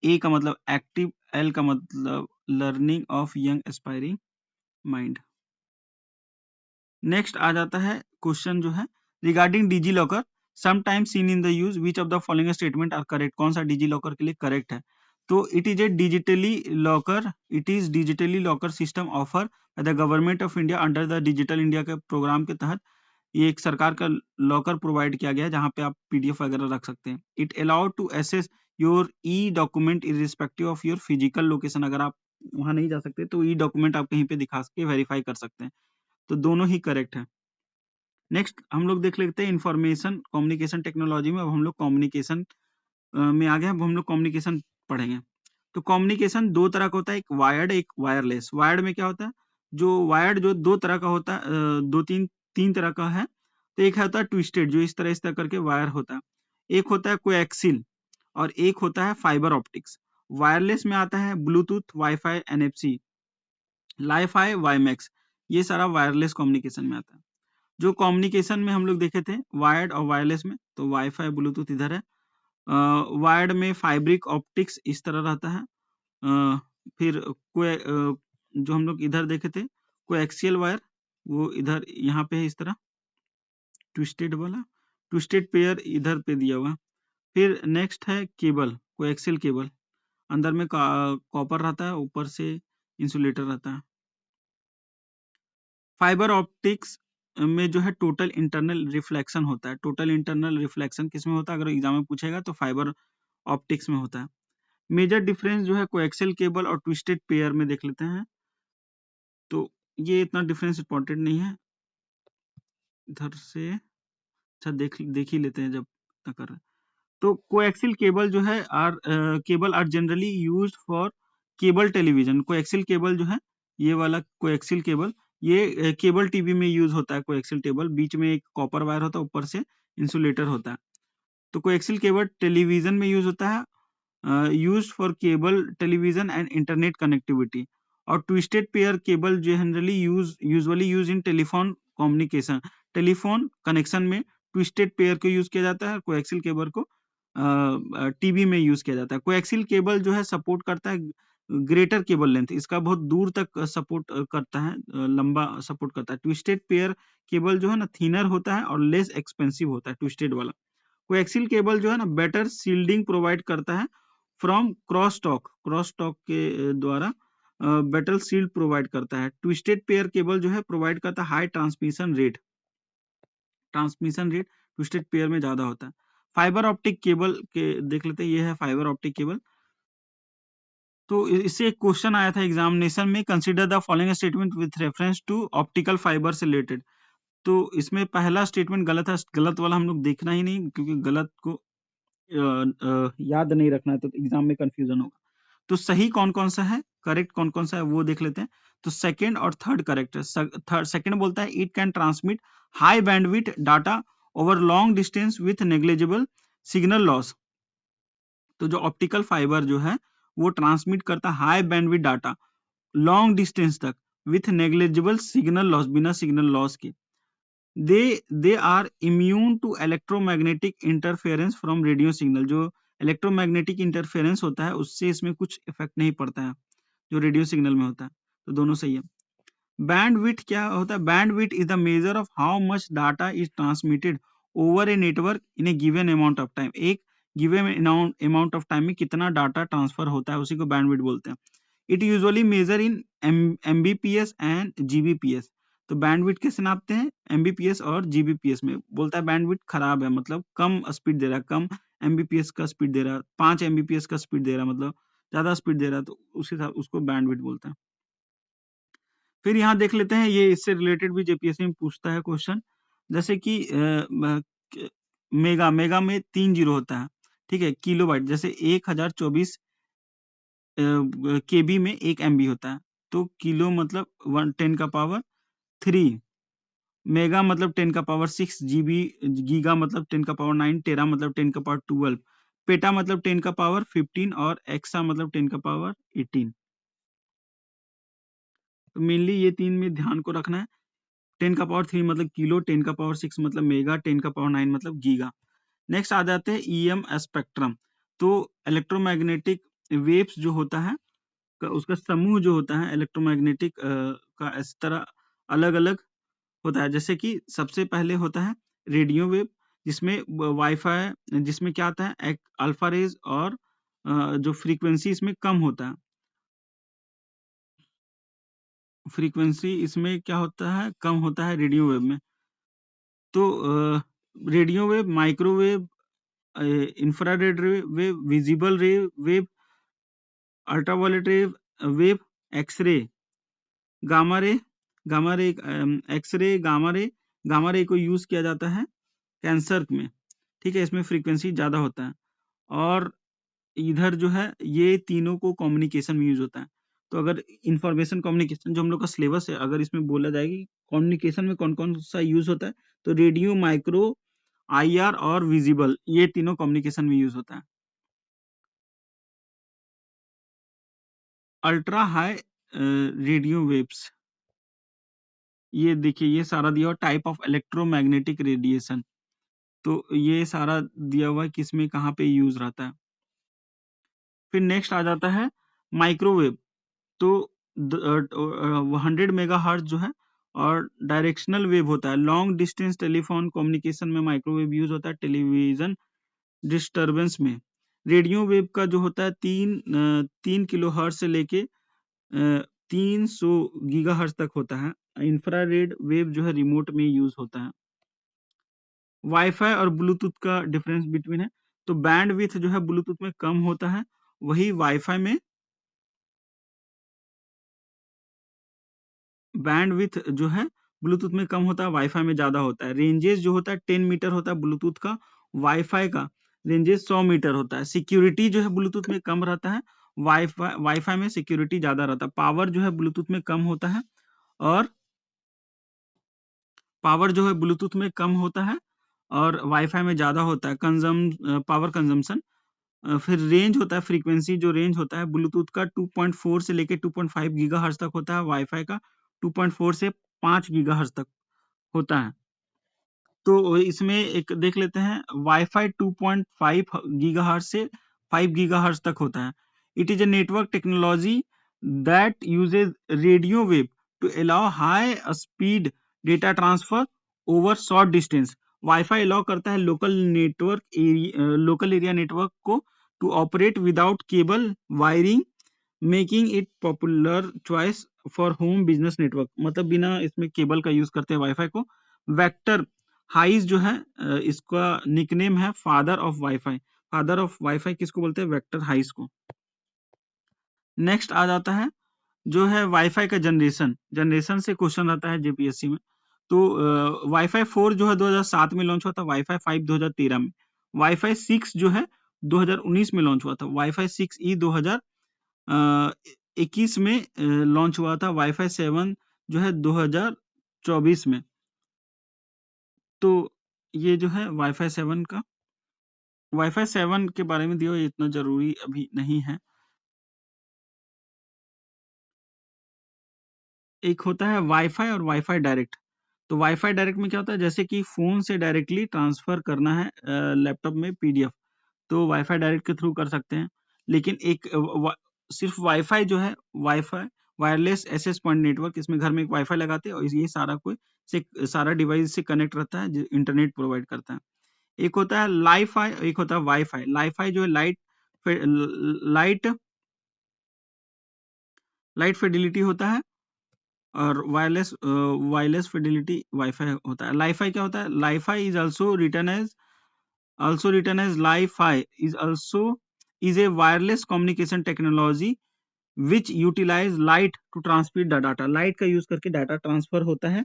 S1: ए का मतलब एक्टिव, एल का मतलब learning of young aspiring mind. Next आ जाता है क्वेश्चन जो है regarding DigiLocker sometimes seen in the use which of the following statement are correct. कौन सा डिजी लॉकर के लिए करेक्ट है? तो it is digitally locker system offer by the government of India under the digital India के program के तहत ये एक सरकार का लॉकर प्रोवाइड किया गया है जहां पे आप पीडीएफ वगैरह रख सकते हैं। It allow to access your e document irrespective of your physical location. अगर आप वहां नहीं जा सकते तो ई डॉक्यूमेंट आप कहीं पे दिखा के वेरीफाई कर सकते हैं। तो दोनों ही करेक्ट है। नेक्स्ट हम लोग देख लेते हैं इंफॉर्मेशन कम्युनिकेशन टेक्नोलॉजी में। अब हम लोग कम्युनिकेशन में आ गए, अब हम लोग कम्युनिकेशन पढ़ेंगे। तो कम्युनिकेशन दो तरह का होता है, एक वायर्ड एक वायरलेस। वायर्ड में क्या होता है, जो वायर्ड जो दो तरह का होता है, तीन तरह का है। तो एक होता है ट्विस्टेड, जो इस तरह करके वायर होता है। एक होता है कोएक्सिल और एक होता है फाइबर ऑप्टिक्स। वायरलेस में आता है Bluetooth, wifi, NFC, Li-Fi, WiMAX, ये सारा वायरलेस कम्युनिकेशन में आता है। जो कम्युनिकेशन में हम लोग देखे थे वायर्ड और वायरलेस में, तो वाईफाई ब्लूटूथ इधर है। वायर्ड में फाइब्रिक ऑप्टिक्स इस तरह रहता है। फिर जो हम लोग इधर देखे थे कोएक्सियल वायर, वो इधर यहाँ पे है इस तरह ट्विस्टेड वाला, ट्विस्टेड पेयर इधर पे दिया हुआ। फिर नेक्स्ट है केबल, कोएक्सियल केबल, अंदर में कॉपर रहता है, ऊपर से इंसुलेटर रहता है। फाइबर ऑप्टिक्स में जो है टोटल इंटरनल रिफ्लेक्शन होता है। टोटल इंटरनल रिफ्लेक्शन किस में होता है, अगर एग्जाम में पूछेगा तो फाइबर ऑप्टिक्स में होता है। मेजर डिफरेंस जो है कोएक्सियल केबल और ट्विस्टेड पेयर में देख लेते हैं। तो ये इतना डिफरेंस इंपॉर्टेंट नहीं है, इधर से अच्छा देख ही लेते हैं जब तक कर रहे हैं। तो कोएक्सियल केबल जो है cable are generally used for cable television. Coaxial cable जो है ये वाला कोएक्सियल केबल, ये केबल टीवी में यूज होता है। कोएक्सियल केबल बीच में एक कॉपर वायर होता है, ऊपर से इंसुलेटर होता है। तो कोएक्सियल केबल टेलीविजन में यूज होता है, used for cable television and internet connectivity. और twisted pair cable generally usually use in telephone communication. Telephone connection में ट्विस्टेड पेयर को यूज किया जाता है, कोएक्सियल केबल को टीवी में यूज किया जाता है। कोएक्सियल केबल जो है सपोर्ट करता है ग्रेटर केबल लेंथ, इसका बहुत दूर तक सपोर्ट करता है, लंबा सपोर्ट करता है। ट्विस्टेड पेयर केबल जो है ना थिनर होता है और लेस एक्सपेंसिव होता है ट्विस्टेड वाला। कोएक्सियल केबल जो है ना बेटर शील्डिंग प्रोवाइड करता है फ्रॉम क्रॉस टॉक के द्वारा बेटर शील्ड प्रोवाइड करता है। ट्विस्टेड पेयर केबल जो है प्रोवाइड करता है high transmission rate twisted pair में ज्यादा होता है। फाइबर ऑप्टिक केबल के देख लेते हैं, ये है फाइबर ऑप्टिक केबल। तो इससे एक क्वेश्चन आया था एग्जामिनेशन में, consider the following statement with reference to optical fibre से रिलेटेड। तो इसमें पहला स्टेटमेंट गलत है, गलत वाला हम लोग देखना ही नहीं, क्योंकि गलत को याद नहीं रखना है तो एग्जाम में कंफ्यूजन होगा। तो सही कौन कौन सा है, करेक्ट कौन कौन सा है वो देख लेते हैं। तो सेकंड और थर्ड करेक्ट है। सेकंड बोलता है it can transmit high bandwidth data over long distance with negligible signal loss. तो जो ऑप्टिकल फाइबर जो है वो ट्रांसमिट करता है high bandwidth data long distance तक विथ नेग्लिजिबल सिग्नल लॉस, बिना सिग्नल लॉस के। they are immune to electromagnetic interference from radio signal। जो इलेक्ट्रोमैग्नेटिक इंटरफेरेंस होता है उससे इसमें कुछ इफेक्ट नहीं पड़ता है जो रेडियो सिग्नल में होता है। तो दोनों सही है। बैंडविड्थ क्या होता है, bandwidth is the measure of how much data is transmitted over a network in A given amount of time. एक गिवन अमाउंट ऑफ टाइम में कितना डाटा ट्रांसफर होता है उसी को बैंडविड्थ बोलते हैं। It usually measure in Mbps and Gbps. तो बैंडविड्थ कैसे नापते हैं? एमबीपीएस और जीबीपीएस में। बोलता है बैंडविड्थ खराब है, मतलब कम स्पीड दे रहा है, कम एमबीपीएस का स्पीड दे रहा है, 5 एमबीपीएस का स्पीड दे रहा है, मतलब ज्यादा स्पीड दे रहा है, तो उस हिसाब उसको बैंडविड्थ बोलता है। फिर यहाँ देख लेते हैं, ये इससे रिलेटेड भी जेपीएससी में पूछता है क्वेश्चन, जैसे कि मेगा मेगा में 3 जीरो होता है, ठीक है। किलोबाइट जैसे 1024 केबी में 1 एमबी होता है, तो किलो मतलब 10 का पावर 3, मेगा मतलब 10 का पावर 6, जीबी गीगा मतलब 10 का पावर 9, टेरा मतलब 10 का पावर 12, पेटा मतलब 10 का पावर 15 और एक्सा मतलब 10 का पावर 18। तो मेनली ये तीन में ध्यान को रखना है। 10 का पावर 3 मतलब किलो, 10 का पावर 6 मतलब मेगा, 10 का पावर 9 मतलब गीगा। नेक्स्ट आ जाते हैं ईएम स्पेक्ट्रम। तो इलेक्ट्रोमैग्नेटिक वेव्स जो होता है उसका समूह जो होता है इलेक्ट्रोमैग्नेटिक का इस तरह अलग अलग होता है। जैसे कि सबसे पहले होता है रेडियो वेव, जिसमें वाईफाई, जिसमें क्या आता है एक अल्फा रेज और जो फ्रीक्वेंसी इसमें कम होता है, फ्रीक्वेंसी इसमें क्या होता है कम होता है रेडियो वेव में। तो radio wave, microwave, infrared wave, visible ray wave, ultraviolet wave, x-ray, gamma ray, x-ray, gamma ray को यूज किया जाता है कैंसर में, ठीक है, इसमें फ्रीक्वेंसी ज्यादा होता है। और इधर जो है ये तीनों को कम्युनिकेशन में यूज होता है। तो अगर इंफॉर्मेशन कम्युनिकेशन जो हम लोग का सिलेबस है, अगर इसमें बोला जाएगी कम्युनिकेशन में कौन कौन सा यूज होता है, तो रेडियो, माइक्रो, आईआर और विजिबल, ये तीनों कम्युनिकेशन में यूज होता है। अल्ट्रा हाई रेडियो वेव्स, ये देखिए ये सारा दिया हुआ टाइप ऑफ इलेक्ट्रोमैग्नेटिक रेडिएशन, तो ये सारा दिया हुआ है किसमें कहाँ पे यूज रहता है। फिर नेक्स्ट आ जाता है माइक्रोवेव। तो 100 मेगा हर्ट्ज जो है और डायरेक्शनल वेव होता है। लॉन्ग डिस्टेंस टेलीफोन कम्युनिकेशन में माइक्रोवेव यूज होता है, टेलीविजन डिस्टरबेंस में। रेडियो वेव का जो होता है 3 किलो हर्ट्ज से लेके 300 गीगा हर्ट्ज तक होता है। इंफ्रारेड वेव जो है रिमोट में यूज होता है। वाईफाई और ब्लूटूथ का डिफरेंस बिटवीन है, तो बैंड विथ जो है ब्लूटूथ में कम होता है, वही वाईफाई में बैंडविड्थ जो है ब्लूटूथ में कम होता है, वाईफाई में ज्यादा होता है। रेंजेस जो होता है 10 मीटर होता है ब्लूटूथ का, वाईफाई का रेंजेस 100 मीटर होता है। सिक्योरिटी जो है ब्लूटूथ में कम रहता है, वाईफाई में सिक्योरिटी ज्यादा रहता है। पावर जो है ब्लूटूथ में कम होता है, और पावर जो है ब्लूटूथ में कम होता है और वाईफाई में ज्यादा होता है पावर कंजम्पशन। फिर रेंज होता है, फ्रीक्वेंसी जो रेंज होता है ब्लूटूथ का 2.4 से लेके 2.5 गीगाहर्ट्ज तक होता है, वाईफाई का 2.4 से 5 गीगाहर्ट्ज तक होता है। तो इसमें एक देख लेते हैं, वाईफाई 2.5 गीगाहर्ट्ज से 5 गीगाहर्ट्ज तक होता है। It is a network technology that uses radio wave to allow high speed data transfer over short distance. Wifi allow करता है लोकल एरिया नेटवर्क को to operate without cable wiring, making it popular choice for home business network. मतलब बिना इसमें cable का use करते हैं wifi को। वेक्टर हाइस जो है इसका निकनेम है father of wifi. Father of wifi किसको बोलते हैं? वेक्टर हाइस को। नेक्स्ट आ जाता है जो है वाईफाई का जनरेशन, जनरेशन से क्वेश्चन आता है जेपीएससी में। तो वाईफाई 4 जो है 2007 में लॉन्च हुआ था, वाईफाई 5 2013 में, वाईफाई 6 जो है 2019 में लॉन्च हुआ था, वाईफाई 6E 2021 में लॉन्च हुआ था, वाईफाई 7 जो है 2024 में। तो ये जो है वाईफाई 7 के बारे में दिया, ये इतना जरूरी अभी नहीं है। एक होता है वाईफाई और वाईफाई डायरेक्ट। तो वाईफाई डायरेक्ट में क्या होता है, जैसे कि फोन से डायरेक्टली ट्रांसफर करना है लैपटॉप में पीडीएफ, तो वाईफाई डायरेक्ट के थ्रू कर सकते हैं। लेकिन सिर्फ वाईफाई जो है, wifi wireless access point network, इसमें घर में एक वाईफाई लगाते हैं और ये सारा डिवाइस से कनेक्ट रहता है, जो इंटरनेट प्रोवाइड करता है। एक होता है लाईफाई, एक होता है वाईफाई। लाईफाई जो है लाइट लाइट फिडिलिटी होता है, और वायरलेस फिडिलिटी वाईफाई होता है। लाईफाई क्या होता है? Li-Fi is also written as Li-Fi is a wireless communication technology which utilize light to transmit the data. Light का यूज करके डाटा ट्रांसफर होता है।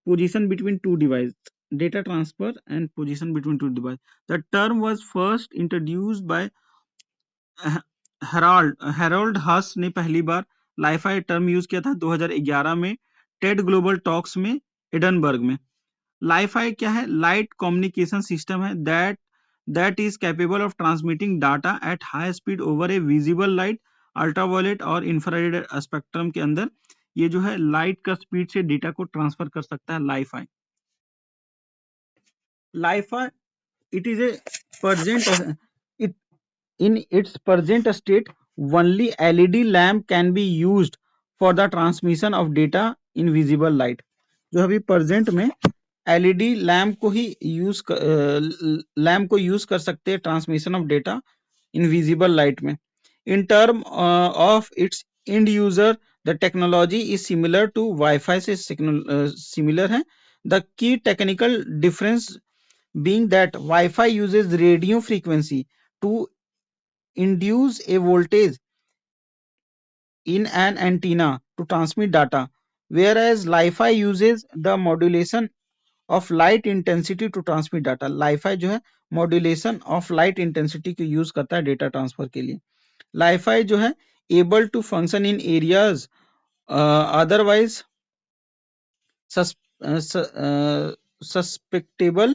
S1: Position between two device, data transfer and position between two device. The term was first introduced by Harald Haas ने पहली बार Li-Fi term use किया था 2011 में Ted global talks में एडनबर्ग में। लाईफाई क्या है? लाइट कम्युनिकेशन सिस्टम है that is capable of transmitting data at high speed over a visible light, ultraviolet और इंफ्रारेड स्पेक्ट्रम के अंदर ये जो है लाइट का स्पीड से डेटा को ट्रांसफर कर सकता है Li-Fi. Li-Fi it is a present it in its present state only LED lamp can be used for the transmission of data in visible light। जो अभी प्रेजेंट में एलईडी लैम्प को ही use कर सकते हैं transmission of data in visible light में। In term of its end user the technology is similar to WiFi से similar है। The key technical difference being that Wi-Fi uses radio frequency to induce a voltage in an antenna to transmit data, whereas Li-Fi uses the modulation of light intensity to transmit data। Li-Fi जो है modulation of light intensity को use करता है data transfer के लिए। Li-Fi जो है able to function in areas otherwise susceptible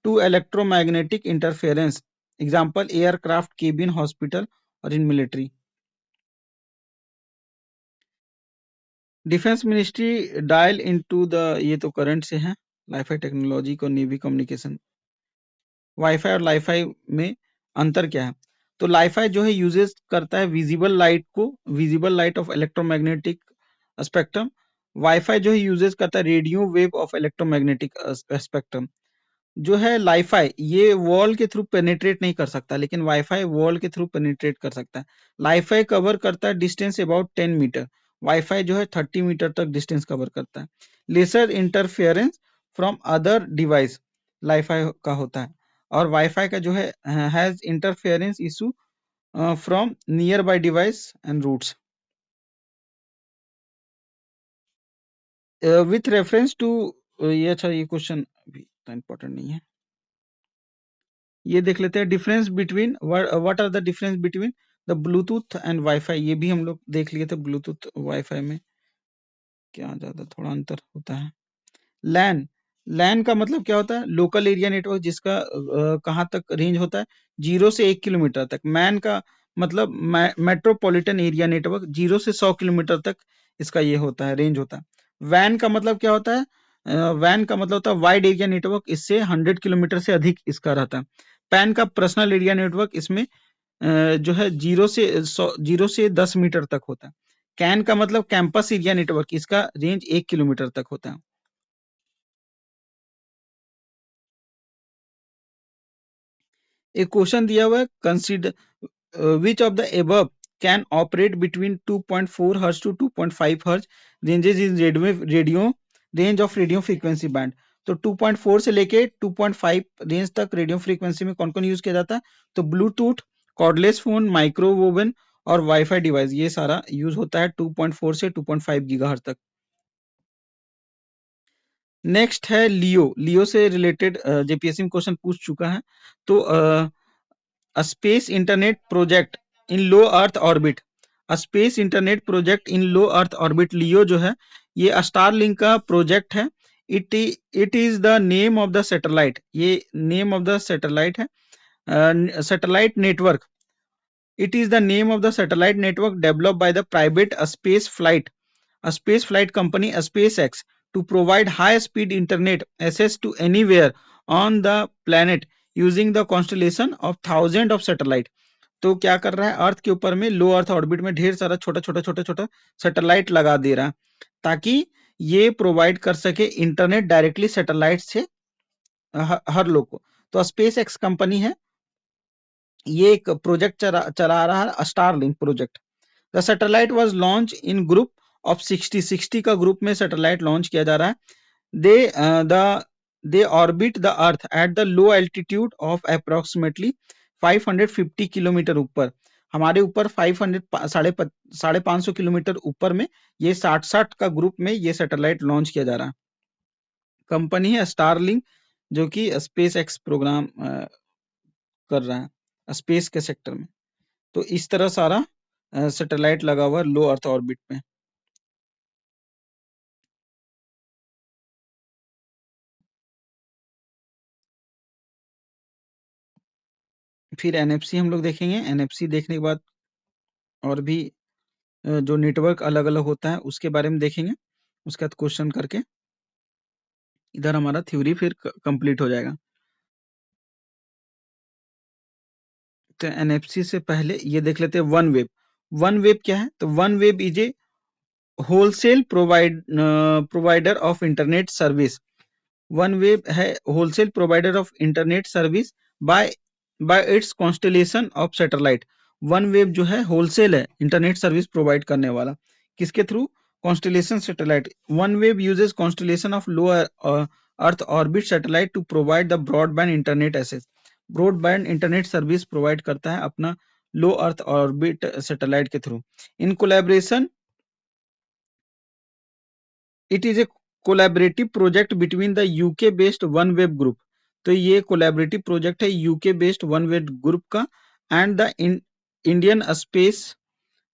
S1: to electromagnetic interference, example aircraft, cabin, hospital और in military। Defence ministry dial into the, ये तो करंट से है, लाईफाई टेक्नोलॉजी को नेवी कम्युनिकेशन। वाईफाई और लाईफाई में अंतर क्या है? तो लाईफाई जो है यूजेस करता है विजिबल लाइट को, visible light of electromagnetic spectrum. Wifi जो है यूजेस करता है radio wave of electromagnetic spectrum. जो है लाईफाई ये वॉल के थ्रू पेनिट्रेट नहीं कर सकता, लेकिन वाईफाई वॉल के थ्रू पेनिट्रेट कर सकता है। लाईफाई कवर करता है डिस्टेंस अबाउट 10 मीटर, वाईफाई जो है 30 मीटर तक डिस्टेंस कवर करता है। Lesser interference from other device lifi का होता है, और वाईफाई का जो है has interference issue from nearby device and routes. With reference to, ये अच्छा ये क्वेश्चन अभी इंपॉर्टेंट नहीं है, ये देख लेते हैं difference between what are the difference between the Bluetooth and wifi. ये भी हम लोग देख लिए थे, ब्लूटूथ वाईफाई में क्या ज्यादा थोड़ा अंतर होता है। लैन, लैन का मतलब क्या होता है? लोकल एरिया नेटवर्क, जिसका कहाँ तक रेंज होता है? 0 से 1 किलोमीटर तक। मैन का मतलब मेट्रोपॉलिटन एरिया नेटवर्क, 0 से 100 किलोमीटर तक इसका ये होता है, रेंज होता है। वैन का मतलब क्या होता है? वैन का मतलब होता है वाइड एरिया नेटवर्क, इससे 100 किलोमीटर से अधिक इसका रहता है। पैन का पर्सनल एरिया नेटवर्क, इसमें जो है 0 से 10 मीटर तक होता है। कैन का मतलब कैंपस एरिया नेटवर्क, इसका रेंज 1 किलोमीटर तक होता है। एक क्वेश्चन दिया हुआ है, consider which of the above can operate between 2.4 hertz to 2.5 hertz ranges in radio range of radio frequency band. तो 2.4 से लेके 2.5 रेंज तक रेडियो फ्रीक्वेंसी में कौन कौन यूज किया जाता है? तो ब्लूटूथ, कॉर्डलेस फोन, माइक्रोवेव और वाईफाई डिवाइस, ये सारा यूज होता है 2.4 से 2.5 गीगाहर्ट्ज तक। नेक्स्ट है लियो। लियो से रिलेटेड जेपीएससी में क्वेश्चन पूछ चुका है। तो space internet project in low earth orbit, space internet project in low earth orbit, LEO जो है ये स्टारलिंक का प्रोजेक्ट है। It is the name of the satellite, ये नेम ऑफ द सैटेलाइट है, satellite network. It is the name of the satellite network developed by the private space flight company SpaceX to provide high speed internet access to anywhere on the planet using the constellation of thousands of satellite। तो क्या कर रहा है? अर्थ के ऊपर में लो earth orbit में ढेर सारा छोटा छोटा छोटा छोटा सैटेलाइट लगा दे रहा है, ताकि ये प्रोवाइड कर सके इंटरनेट डायरेक्टली सैटेलाइट से हर लोग को। तो स्पेस एक्स कंपनी है, ये एक प्रोजेक्ट चला रहा है, Starlink project. The satellite was launch in group of 60 का ग्रुप में सैटेलाइट लॉन्च किया जा रहा है। They orbit the earth at the low altitude of approximately 550 kilometre ऊपर, हमारे ऊपर 500 साढ़े 500 किलोमीटर ऊपर में ये 60 का ग्रुप में ये सैटेलाइट लॉन्च किया जा रहा है। कंपनी है स्टारलिंक, जो कि स्पेस एक्स प्रोग्राम कर रहा है स्पेस के सेक्टर में। तो इस तरह सारा सैटेलाइट लगा हुआ लो अर्थ ऑर्बिट में। फिर एनएफसी हम लोग देखेंगे। एनएफसी देखने के बाद और भी जो नेटवर्क अलग अलग होता है उसके बारे में देखेंगे, उसके बाद क्वेश्चन करके इधर हमारा थ्योरी फिर कंप्लीट हो जाएगा। तो एनएफसी से पहले ये देख लेते हैं वन वेब। वन वेब क्या है? तो one web is a wholesale provider of internet service. OneWeb है wholesale provider of internet service by bye it's constellation of satellite. OneWeb जो है होलसेल है इंटरनेट सर्विस प्रोवाइड करने वाला, किसके थ्रू? Constellation satellite. OneWeb uses constellation of low earth orbit satellite to provide the broadband internet access. Broadband internet service provide करता है अपना लो अर्थ ऑर्बिट सैटेलाइट के through. In collaboration it is a collaborative project between the UK based OneWeb group. तो ये collaborative project है UK based OneWeb group का and the Indian space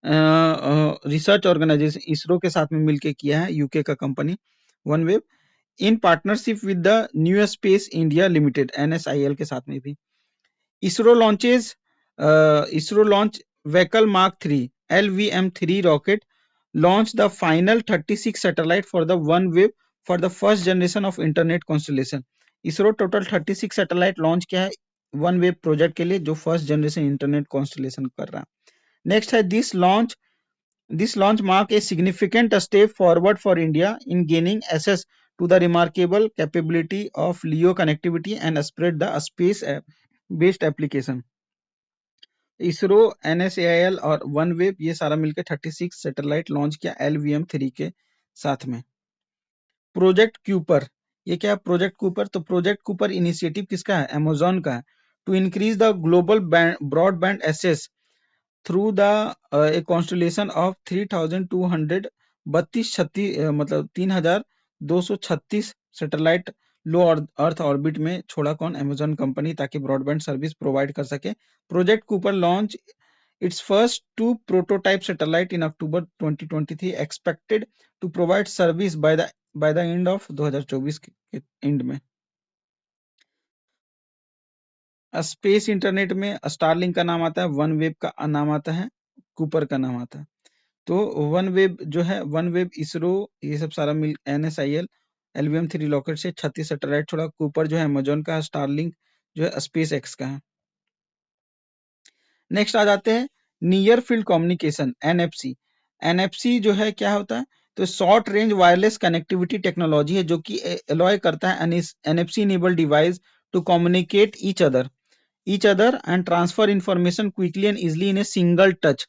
S1: research organisation ISRO के साथ में मिलकर किया है यूके का company OneWeb, in partnership with the new space India limited NSIL के साथ में भी। ISRO launch vehicle mark 3 LVM-3 rocket launch the final 36 satellite for the OneWeb for the first generation of internet constellation। ISRO total 36 satellite launch किया है OneWeb project के लिए जो first generation internet constellation कर रहा है। नेक्स्ट है this launch mark a significant step forward for India in gaining access to the remarkable capability of LEO connectivity and spread the space based application। ISRO NSAIL और OneWeb ये सारा मिलकर 36 satellite launch किया LVM-3 के साथ में। Project Kuiper, ये क्या है प्रोजेक्ट कूपर? तो प्रोजेक्ट कूपर इनिशिएटिव किसका है? अमेजोन का है। To increase the global broadband access through the a constellation of 3236 मतलब 3236 सैटेलाइट लो अर्थ ऑर्बिट में छोड़ा कौन? अमेजोन कंपनी, ताकि ब्रॉडबैंड सर्विस प्रोवाइड कर सके। Project Cooper launch its first two prototype satellite in October 2023, expected to provide service by the end of 2024 के and में। Space internet में स्टारलिंक का नाम आता है, OneWeb का नाम आता है, कूपर का नाम आता है। तो OneWeb जो है OneWeb इसरो ये सब सारा मिल NSIL LVM-3 रॉकेट से 36 सैटेलाइट छोड़ा। कूपर जो है अमेजोन का, स्टारलिंक जो है स्पेस एक्स का है। नेक्स्ट आ जाते हैं near field communication NFC। NFC जो है क्या होता है? तो short range wireless connectivity technology है जो कि अलोय करता है NFC enabled device to communicate each other and transfer information quickly and easily in a single touch.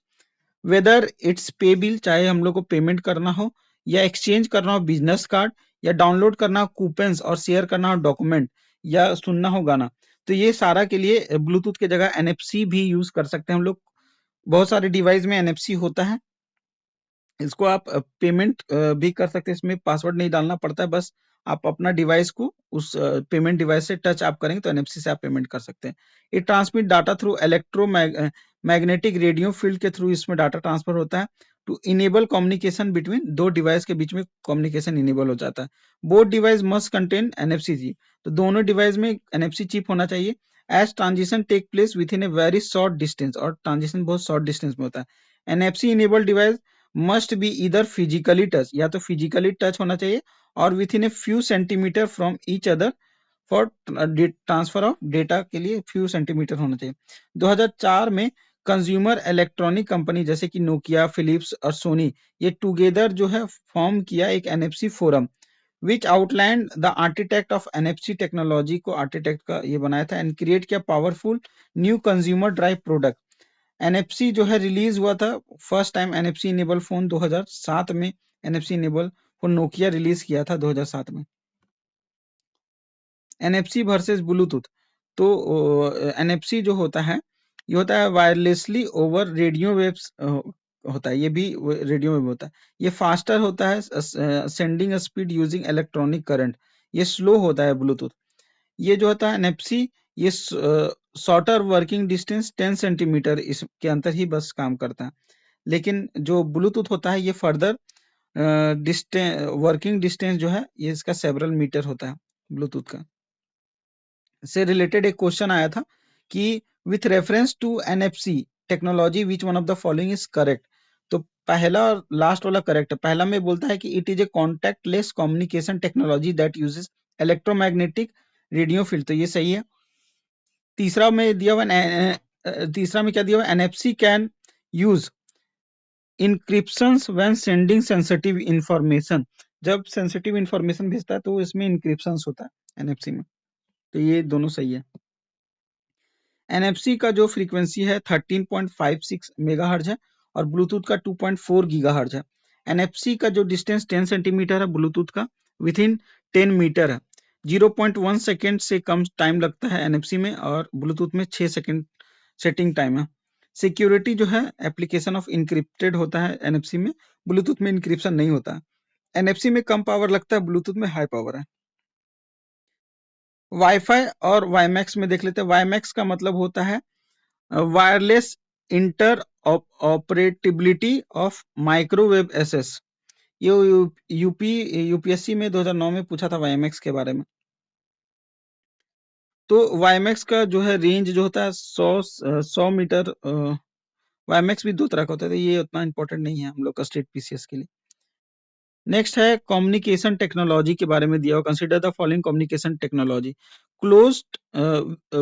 S1: Whether it's pay bill, चाहे हम लोग को पेमेंट करना हो या एक्सचेंज करना हो बिजनेस कार्ड या डाउनलोड करना हो कूपन्स और शेयर करना हो डॉक्यूमेंट या सुनना हो गाना, तो ये सारा के लिए ब्लूटूथ के जगह NFC भी यूज कर सकते हैं हम लोग। बहुत सारे डिवाइस में NFC होता है, इसको आप पेमेंट भी कर सकते हैं, इसमें पासवर्ड नहीं डालना पड़ता है, बस आप अपना डिवाइस को उस पेमेंट डिवाइस से टच आप करेंगे तो NFC से आप पेमेंट कर सकते हैं। ये transmit data through magnetic radio field के थ्रू इसमें डाटा ट्रांसफर होता है टू इनेबल कम्युनिकेशन बिटवीन दो डिवाइस के बीच में कम्युनिकेशन इनेबल हो जाता है। Both device must contain NFC chip, तो दोनों डिवाइस में NFC चिप होना चाहिए। As transition take place within a very short distance, और ट्रांजिशन बहुत शॉर्ट डिस्टेंस में होता है। NFC enable device must be इधर फिजिकली टच, या तो फिजिकली टच होना चाहिए और with in a few centimetre from each other for transfer of data के लिए फ्यू सेंटीमीटर होना चाहिए। 2004 में कंज्यूमर इलेक्ट्रॉनिक कंपनी जैसे कि नोकिया, फिलिप्स और सोनी ये टुगेदर जो है फॉर्म किया एक NFC forum which outline the architect of NFC technology को आर्किटेक्ट का ये बनाया था एंड क्रिएट किया powerful new consumer drive product NFC जो है रिलीज हुआ था first time, NFC enable phone 2007 में, NFC enable phone Nokia release किया था 2007 में। एनएफसी वर्सेस ब्लूटूथ, तो एनएफसी जो होता है ये होता है वायरलेसली ओवर रेडियो वेव्स होता है, ये भी रेडियो वेव होता है। ये फास्टर होता है, sending speed using electronic current, ये स्लो होता है ब्लूटूथ। ये जो होता है एनएफसी, ये शॉर्टर वर्किंग डिस्टेंस 10 सेंटीमीटर इसके अंदर ही बस काम करता है। लेकिन जो ब्लूटूथ होता है ये फर्दर डिस्टेंस, वर्किंग डिस्टेंस जो है ये इसका सेवरल मीटर होता है ब्लूटूथ का। से रिलेटेड एक क्वेश्चन आया था कि with reference to NFC technology which one of the following is correct. तो पहला और लास्ट वाला करेक्ट है। पहला में बोलता है कि it is A contactless communication technology that uses electromagnetic radio field, तो ये सही है। तीसरा में दिया हुआ तीसरा में क्या दिया हुआ, NFC can use encryptions when sending sensitive information, जब सेंसिटिव इंफॉर्मेशन भेजता है तो इसमें इनक्रिप्शंस होता है एनएफसी में, तो ये दोनों सही है। एनएफसी का जो फ्रीक्वेंसी है 13.56 मेगाहर्ट्ज है और ब्लूटूथ का 2.4 गीगाहर्ट्ज है। एनएफसी का जो डिस्टेंस 10 सेंटीमीटर है, ब्लूटूथ का विथ इन 10 मीटर है। 0.1 सेकेंड से कम टाइम लगता है एनएफसी में और ब्लूटूथ में 6 सेकेंड सेटिंग टाइम है। सिक्योरिटी जो है एप्लीकेशन ऑफ इनक्रिप्टेड होता है एनएफसी में, ब्लूटूथ में इनक्रिप्शन नहीं होता है। एनएफसी में कम पावर लगता है, ब्लूटूथ में हाई पावर है। वाईफाई और वाईमैक्स में देख लेते हैं। वाईमैक्स का मतलब होता है wireless interoperability of microwave access. ये यूपीएससी में 2009 में पूछा था वाईमैक्स के बारे में। तो वाईमैक्स का जो है रेंज जो होता है 100 मीटर। वाईमैक्स भी दो तरह का होता है, तो ये उतना इंपॉर्टेंट नहीं है हम लोग का स्टेट पीसीएस के लिए। नेक्स्ट है कम्युनिकेशन टेक्नोलॉजी के बारे में दिया हुआ। Consider the following communication technology closed,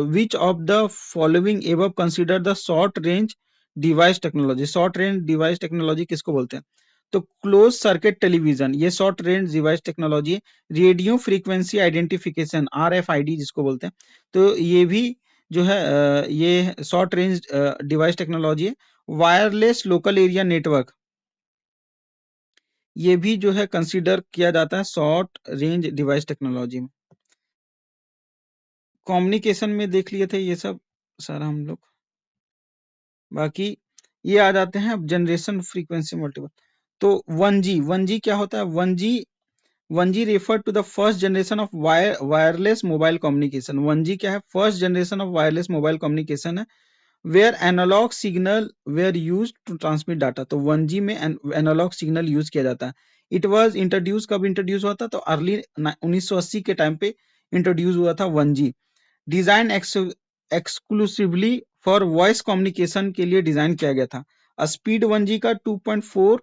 S1: which of the following above consider the short range device technology. Short range device technology किसको बोलते हैं? तो क्लोज सर्किट टेलीविजन ये शॉर्ट रेंज डिवाइस टेक्नोलॉजी है। रेडियो फ्रीक्वेंसी आइडेंटिफिकेशन आरएफआईडी जिसको बोलते हैं, तो ये भी जो है ये शॉर्ट रेंज डिवाइस टेक्नोलॉजी है। वायरलेस लोकल एरिया नेटवर्क ये भी जो है कंसीडर किया जाता है शॉर्ट रेंज डिवाइस टेक्नोलॉजी में। कम्युनिकेशन में देख लिए थे ये सब सारा हम लोग। बाकी ये आ जाते हैं अब जनरेशन फ्रीक्वेंसी मल्टीपल। तो 1G क्या होता है? 1G refer to the first generation of wireless mobile communication. 1G क्या है? First generation of wireless mobile communication है where analogue signal were use to transmit data. तो 1G में एनालॉग सिग्नल यूज किया जाता है। इट वाज इंट्रोड्यूस, कब introduce हुआ था? तो अर्ली 1980 के टाइम पे इंट्रोड्यूस हुआ था 1G। Design exclusively for voice communication के लिए डिजाइन किया गया था। स्पीड 1G का 2.4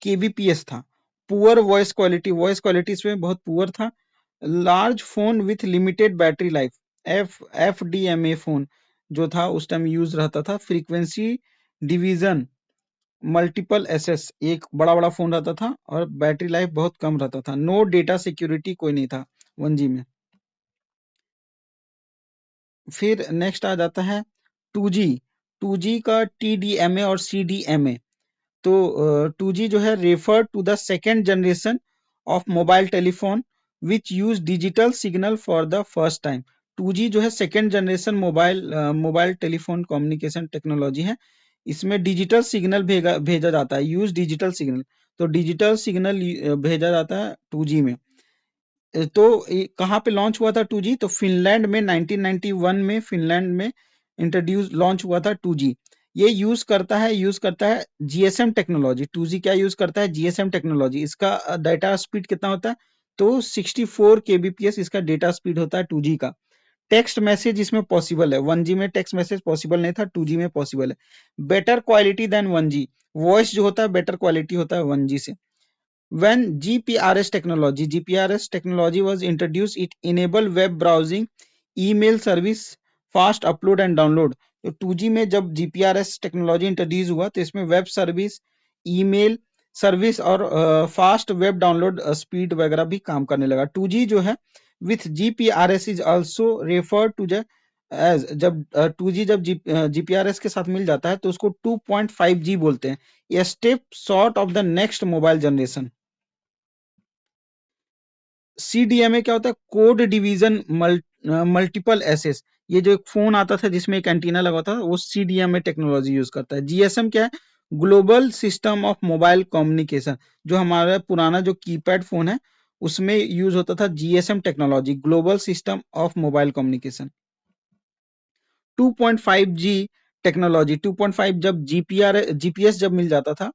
S1: kbps था। पुअर वॉइस क्वालिटी इसमें बहुत पुअर था। Large phone with limited battery life, FDMA phone जो था उस टाइम यूज रहता था। फ्रीक्वेंसी डिवीजन मल्टीपल एसएस, एक बड़ा बड़ा फोन रहता था और बैटरी लाइफ बहुत कम रहता था। नो डेटा सिक्योरिटी कोई नहीं था 1G में। फिर नेक्स्ट आ जाता है 2G। 2G का TDMA और CDMA। तो 2G जो है refer to the second generation of mobile telephone which use digital signal for the first time. 2G जो है second generation mobile telephone communication technology है। इसमें डिजिटल सिग्नल भेजा जाता है, यूज डिजिटल सिग्नल। तो डिजिटल सिग्नल भेजा जाता है 2G में। तो कहाँ पे लॉन्च हुआ था 2G? तो फिनलैंड में 1991 में फिनलैंड में इंट्रोड्यूस लॉन्च हुआ था 2G। ये यूज करता है GSM टेक्नोलॉजी। 2G क्या यूज करता है? GSM technology. इसका डाटा स्पीड कितना होता है? तो 64 kbps इसका डेटा स्पीड होता है 2G का। टेक्स्ट मैसेज इसमें पॉसिबल है। 1G में टेक्स्ट मैसेज पॉसिबल नहीं था, 2G में पॉसिबल है। Better quality then 1G, voice जो होता है बेटर क्वालिटी होता है 1G से। When GPRS technology was introduced, it enabled web browsing, email service, fast upload and download। तो 2G में जब GPRS टेक्नोलॉजी इंट्रोड्यूस हुआ तो इसमें वेब सर्विस, ईमेल सर्विस और फास्ट वेब डाउनलोड स्पीड वगैरह भी काम करने लगा। 2G जो है with GPRS is also refer to the as जब 2G जब जीपीआरएस के साथ मिल जाता है तो उसको 2.5G बोलते हैं, ये step short of the next mobile generation. CDMA क्या होता है? Code division multiple access. ये जो एक फोन आता था जिसमें एक एंटीना लगा होता था, वो सीडीएमए टेक्नोलॉजी यूज करता है। जीएसएम क्या है? Global system of mobile communication. जो हमारा पुराना जो कीपैड फोन है उसमें यूज होता था GSM technology, global system of mobile communication. 2.5G technology, 2.5 जब जीपीएस जब मिल जाता था,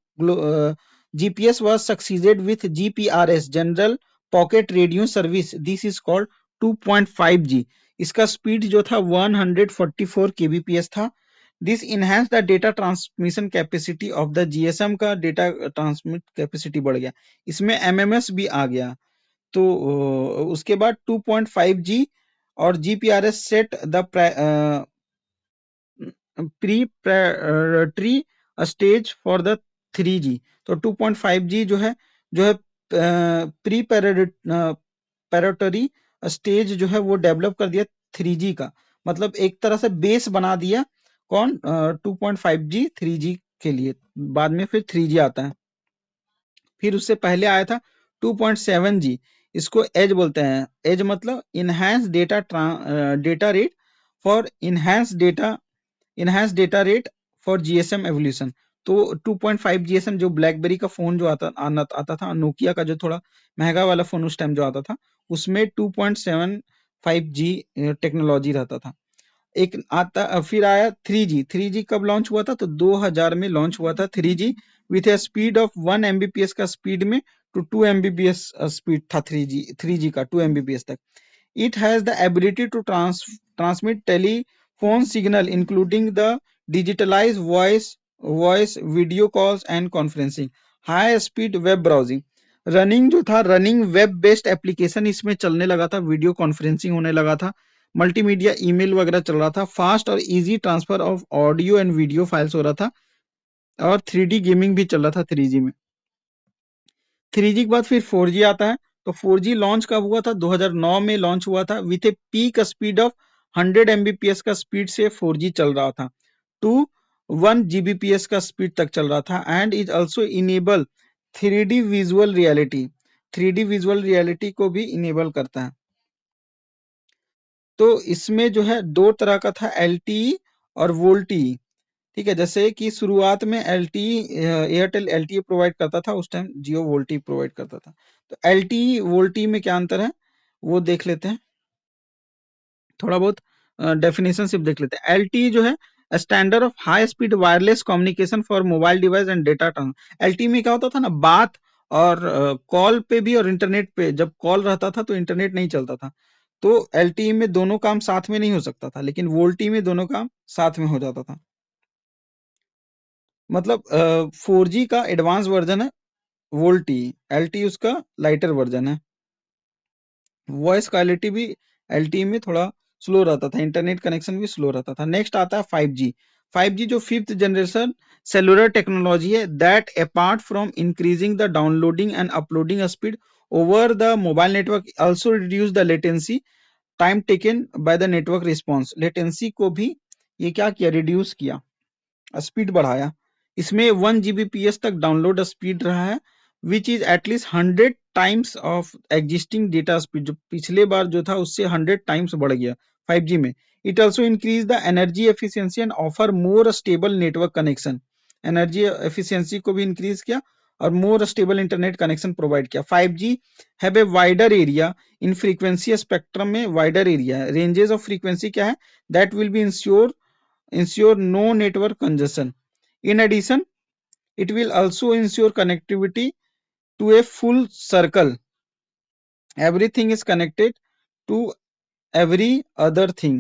S1: GPS was succeeded with GPRS, general pocket radio service, this is called 2.5G। इसका स्पीड जो था 144 kbps था। This enhance the data transmission capacity of the GSM, का data transmit capacity बढ़ गया, इसमें एमएमएस भी आ गया। तो उसके बाद 2.5G और GPRS set the pre stage for the 3G। तो 2.5G जो है प्री पैरेटरी स्टेज जो है वो डेवलप कर दिया 3G का, मतलब एक तरह से बेस बना दिया। कौन? 2.5G 3G के लिए। बाद में फिर 3G आता है। फिर उससे पहले आया था 2.7G, इसको एज बोलते हैं। एज मतलब enhance data rate for enhance data rate for GSM evolution. तो 2.5 जीएसएम जो ब्लैकबेरी का फोन जो आता था, नोकिया का जो थोड़ा महंगा वाला फोन उस टाइम जो आता था, उसमें 2.75G टेक्नोलॉजी रहता था। एक आता फिर आया 3G। 3G कब लॉन्च हुआ था? तो 2000 में लॉन्च हुआ था 3G, with A speed of 1 Mbps का स्पीड में, टू 2 Mbps स्पीड था 3G का, 2 Mbps तक। It has the ability to transmit telephone signal, including the digitalized voice, video calls and conferencing, high speed web browsing। Running जो था, running web based application इसमें चलने लगा था, वीडियो कॉन्फ्रेंसिंग होने लगा था, मल्टीमीडिया ईमेल वगैरह चल रहा था, फास्ट और easy transfer of audio and video files हो रहा था, और 3D गेमिंग भी चल रहा था 3G में। 3G के बाद फिर 4G आता है। तो 4G लॉन्च कब हुआ था? 2009 में लॉन्च हुआ था, with a peak speed of 100 Mbps का स्पीड से 4G चल रहा था, टू 1 Gbps का स्पीड तक चल रहा था, and is also enable 3D visual reality. 3D visual reality को भी इनेबल करता है। तो इसमें जो है दो तरह का था, LTE और वोल्टी। ठीक है, जैसे कि शुरुआत में LTE, एयरटेल LTE प्रोवाइड करता था, उस टाइम जियो वोल्टी प्रोवाइड करता था। तो LTE वोल्टी में क्या अंतर है वो देख लेते हैं, थोड़ा बहुत डेफिनेशन सिर्फ देख लेते हैं। LTE जो है standard of high speed wireless communication for mobile device and data transfer. LTE में क्या होता था ना, बात और कॉल पे भी और इंटरनेट पे, जब कॉल रहता था तो इंटरनेट नहीं चलता था, तो LTE में दोनों काम साथ में नहीं हो सकता था, लेकिन वोल्टी में दोनों काम साथ में हो जाता था। मतलब 4G का एडवांस वर्जन है वोल्टी, LTE उसका लाइटर वर्जन है। वॉइस क्वालिटी भी LTE में थोड़ा स्लो रहता था, इंटरनेट कनेक्शन भी स्लो रहता था। नेक्स्ट आता है 5G। 5G जो फिफ्थ जनरेशन सेलुलर टेक्नोलॉजी है, that apart from increasing the downloading and uploading speed over the mobile network, also reduce the latency time taken by the network response. Latency को भी ये क्या किया? Reduce किया, speed बढ़ाया। इसमें 1 Gbps तक डाउनलोड स्पीड रहा है, which is at least 100 times of existing data speed. जो पिछले बार जो था उससे 100 टाइम्स बढ़ गया 5G में। It also increase the energy efficiency and offer more stable network connection. Energy efficiency को भी इंक्रीज किया और more stable internet connection provide किया। 5G have a wider area in frequency spectrum में, वाइडर एरिया है। Ranges of frequency क्या है? That will be ensure no network congestion. In addition, it will also ensure connectivity to a full circle. Everything is connected to every other thing.